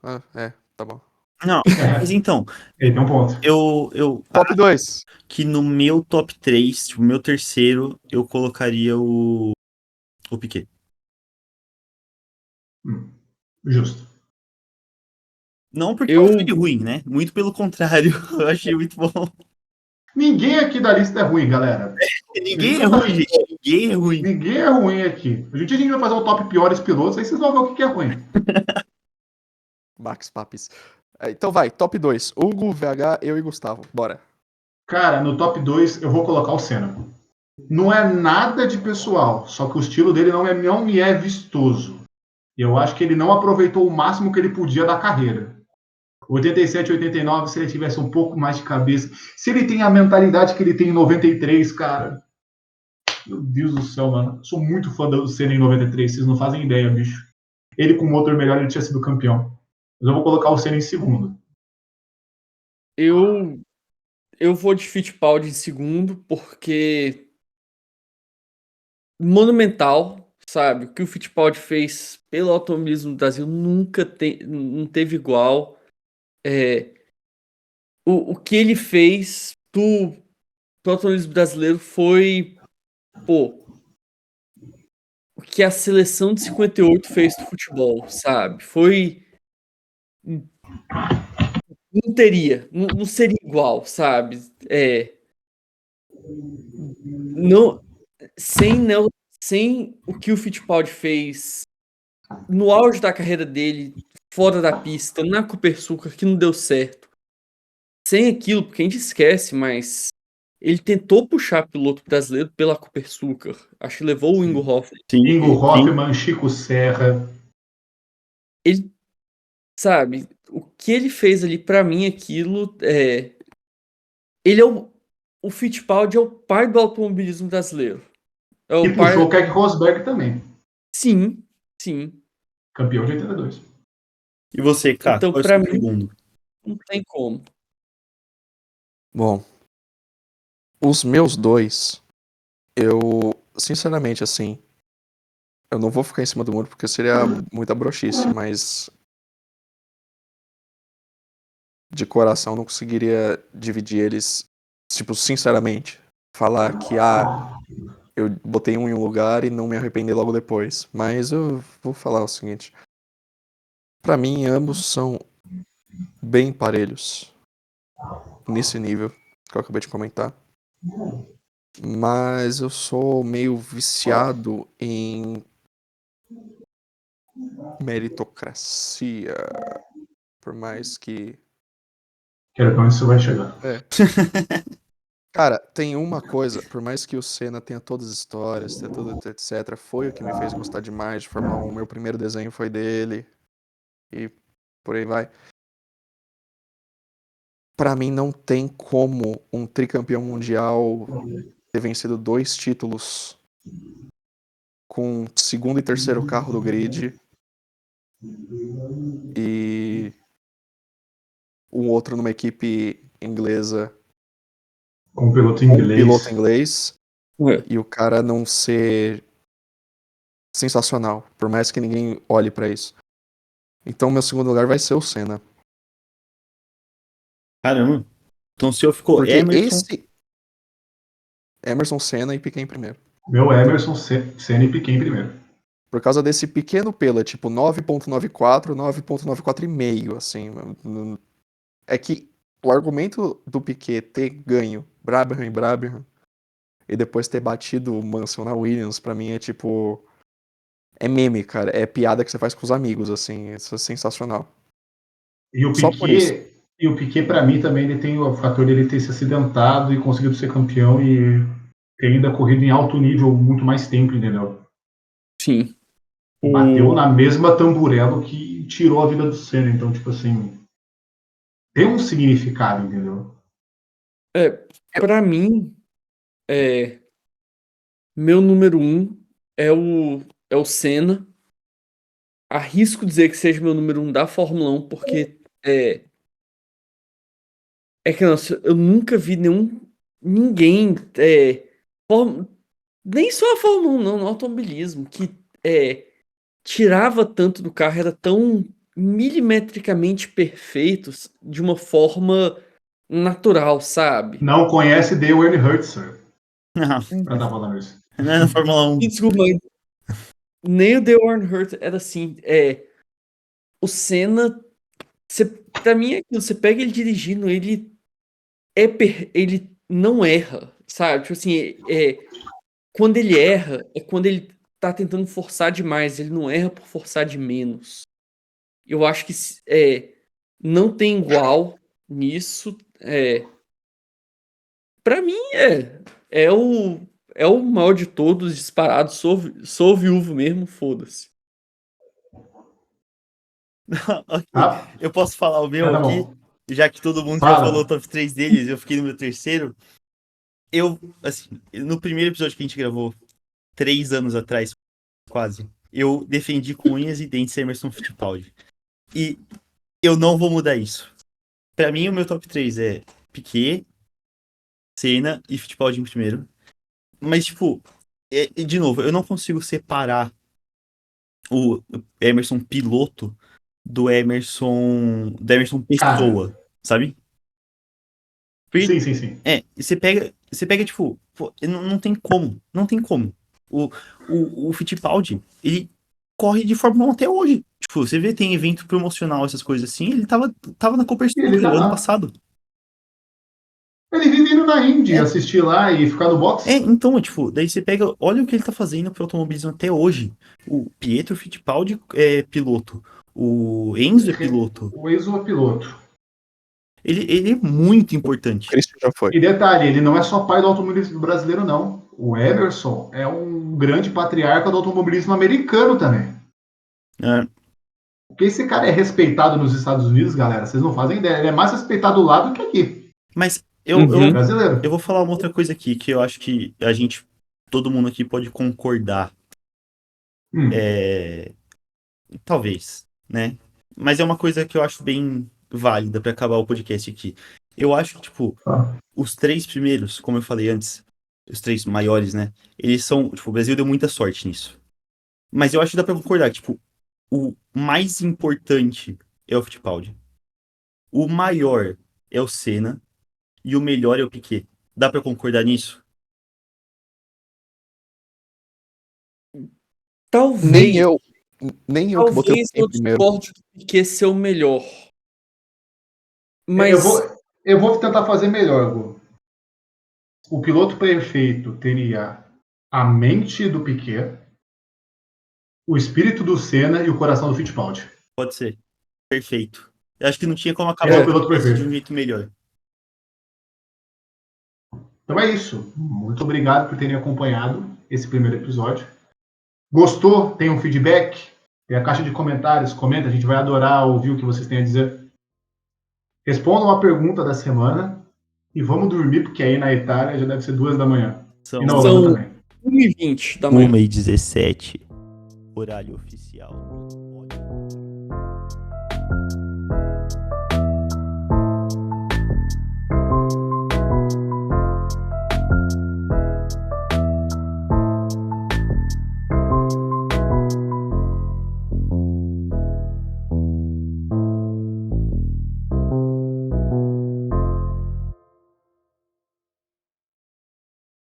Tá bom. Não, mas então, Ele tem um ponto. eu Top 2. que no meu top 3, tipo, meu terceiro, eu colocaria o Piquet. Justo. Não porque eu acho ele ruim, né? Muito pelo contrário, eu achei muito bom. Ninguém aqui da lista é ruim, galera. Ninguém é ruim, gente. Ninguém é ruim. Ninguém é ruim aqui. A gente vai fazer o top piores pilotos, aí vocês vão ver o que é ruim. Max Papis. Então vai, top 2. Hugo, VH, eu e Gustavo. Bora. Cara, no top 2 eu vou colocar o Senna. Não é nada de pessoal, só que o estilo dele não me é vistoso. E eu acho que ele não aproveitou o máximo que ele podia da carreira. 87, 89, se ele tivesse um pouco mais de cabeça. Se ele tem a mentalidade que ele tem em 93, cara. Meu Deus do céu, mano. Sou muito fã do Senna em 93, vocês não fazem ideia, bicho. Ele com motor melhor, ele tinha sido campeão. Mas eu vou colocar o Senna em segundo. Eu vou de Fittipaldi em segundo, porque monumental, sabe? O que o Fittipaldi fez pelo automobilismo do Brasil não teve igual. O que ele fez pro automobilismo brasileiro foi, pô, o que a seleção de 58 fez do futebol, sabe? Foi. Não seria igual, sabe? Não, sem o que o Fittipaldi fez no auge da carreira dele, fora da pista, na Copersucar, que não deu certo. Sem aquilo, porque a gente esquece, mas ele tentou puxar piloto brasileiro pela Copersucar. Acho que levou o Ingo Hoffmann. Ingo Hoffmann, Chico Serra. Ele, sabe, o que ele fez ali, pra mim, aquilo Ele é o Fittipaldi é o pai do automobilismo brasileiro. É E o pai. puxou o Keck Rosberg também, Sim, sim. campeão de 82. E você, cara, Então, qual é o pra seu mim, segundo? não tem como. Bom, os meus dois, eu, sinceramente, assim, eu não vou ficar em cima do muro porque seria muita broxice, mas de coração não conseguiria dividir eles, tipo, sinceramente. Falar que, eu botei um em um lugar e não me arrepender logo depois. Mas eu vou falar o seguinte: pra mim, ambos são bem parelhos nesse nível que eu acabei de comentar. Mas eu sou meio viciado em meritocracia. Por mais que. Quero ver onde isso vai chegar. Cara, tem uma coisa, por mais que o Senna tenha todas as histórias, tenha tudo, etc., foi o que me fez gostar demais de Fórmula 1. Meu primeiro desenho foi dele. E por aí vai. Pra mim não tem como um tricampeão mundial ter vencido 2 títulos com segundo e terceiro carro do grid e um outro numa equipe inglesa Com um piloto com um piloto inglês. inglês É. e o cara não ser sensacional, por mais que ninguém olhe pra isso. Então meu segundo lugar vai ser o Senna. Caramba. Então o senhor ficou Porque Emerson. esse Emerson, Senna e Piquet em primeiro. Meu Emerson, Senna e Piquet em primeiro. Por causa desse pequeno pelo, tipo 9.94, 9.94 e meio, assim. É que o argumento do Piquet ter ganho Brabham e Brabham e depois ter batido o Mansell na Williams, pra mim é tipo. É meme, cara. É piada que você faz com os amigos, assim. Isso é sensacional. E o Só por isso. Piquet para mim também ele tem o fator dele ter se acidentado e conseguido ser campeão e ter ainda corrido em alto nível muito mais tempo, entendeu? Sim. Bateu na mesma tamburelo que tirou a vida do Senna, então tipo assim, tem um significado, entendeu? Pra mim, meu número 1 é o Senna. Arrisco dizer que seja meu número 1 da Fórmula 1, porque nossa, eu nunca vi ninguém, nem só a Fórmula 1, não, no automobilismo, que tirava tanto do carro, era tão milimetricamente perfeitos de uma forma natural, sabe? Não conhece Dale Earnhardt, sir, Não, pra estar falando isso. não é na Fórmula 1. Desculpa, mas nem o Dale Earnhardt era assim. O Senna, pra mim é aquilo, você pega ele dirigindo, ele não erra, sabe? Tipo assim, quando ele erra, é quando ele tá tentando forçar demais, ele não erra por forçar de menos. Eu acho que não tem igual nisso. Para mim é o maior de todos disparado. Sou viúvo mesmo, foda-se. Ok. Tá? Eu posso falar o meu Tá aqui, bom. já que todo mundo já falou o Fala. top 3 deles, eu fiquei no meu terceiro. Eu, assim, no primeiro episódio que a gente gravou, 3 anos atrás, quase, eu defendi com unhas e dentes Emerson Fittipaldi. E eu não vou mudar isso. Pra mim, o meu top 3 é Piquet, Senna e Fittipaldi em primeiro. Mas, tipo, de novo, eu não consigo separar o Emerson piloto do Emerson Cara, pessoa, sabe? Porque, sim. e você pega, tipo, pô, não tem como, não tem como. O Fittipaldi, ele corre de Fórmula 1 até hoje. Tipo, você vê, tem evento promocional, essas coisas assim, ele tava na Ele Copersucar tá ano lá. passado. Ele vive indo na Indy É, assistir lá e ficar no box. então, tipo, daí você pega, olha o que ele tá fazendo pro automobilismo até hoje. O Pietro Fittipaldi é piloto. O Enzo é piloto. O Enzo é piloto. Ele é muito O importante. Christian já foi. E detalhe, ele não é só pai do automobilismo brasileiro, não. O Emerson é um grande patriarca do automobilismo americano também. É, Porque esse cara é respeitado nos Estados Unidos, galera, vocês não fazem ideia. Ele é mais respeitado lá do que aqui. mas Uhum. Brasileiro. eu vou falar uma outra coisa aqui que eu acho que todo mundo aqui pode concordar. Hum, Talvez, né? Mas é uma coisa que eu acho bem válida pra acabar o podcast aqui. Eu acho que, tipo, tá. os três primeiros, como eu falei antes, os três maiores, né? Eles são, tipo, o Brasil deu muita sorte nisso. Mas eu acho que dá pra concordar, que, tipo, o mais importante é o Fittipaldi. O maior é o Senna e o melhor é o Piquet. Dá pra concordar nisso? Nem Talvez, eu, nem eu que botei o talvez Piquet em eu primeiro. discorde do Piquet ser o melhor. Eu Mas vou, eu vou tentar fazer melhor, Gu. O piloto perfeito teria a mente do Piquet, o espírito do Senna e o coração do Fittipaldi. Pode ser. Perfeito. Eu acho que não tinha como Esse acabar é o o piloto podcast de um perfeito. jeito melhor. Então é isso. Muito obrigado por terem acompanhado esse primeiro episódio. Gostou? Tem um feedback? Tem a caixa de comentários. Comenta, a gente vai adorar ouvir o que vocês têm a dizer. Respondam a pergunta da semana e vamos dormir, porque aí na Itália já deve ser 2 da manhã. E na Holanda são também. 1h20 da manhã. 1h17, horário oficial.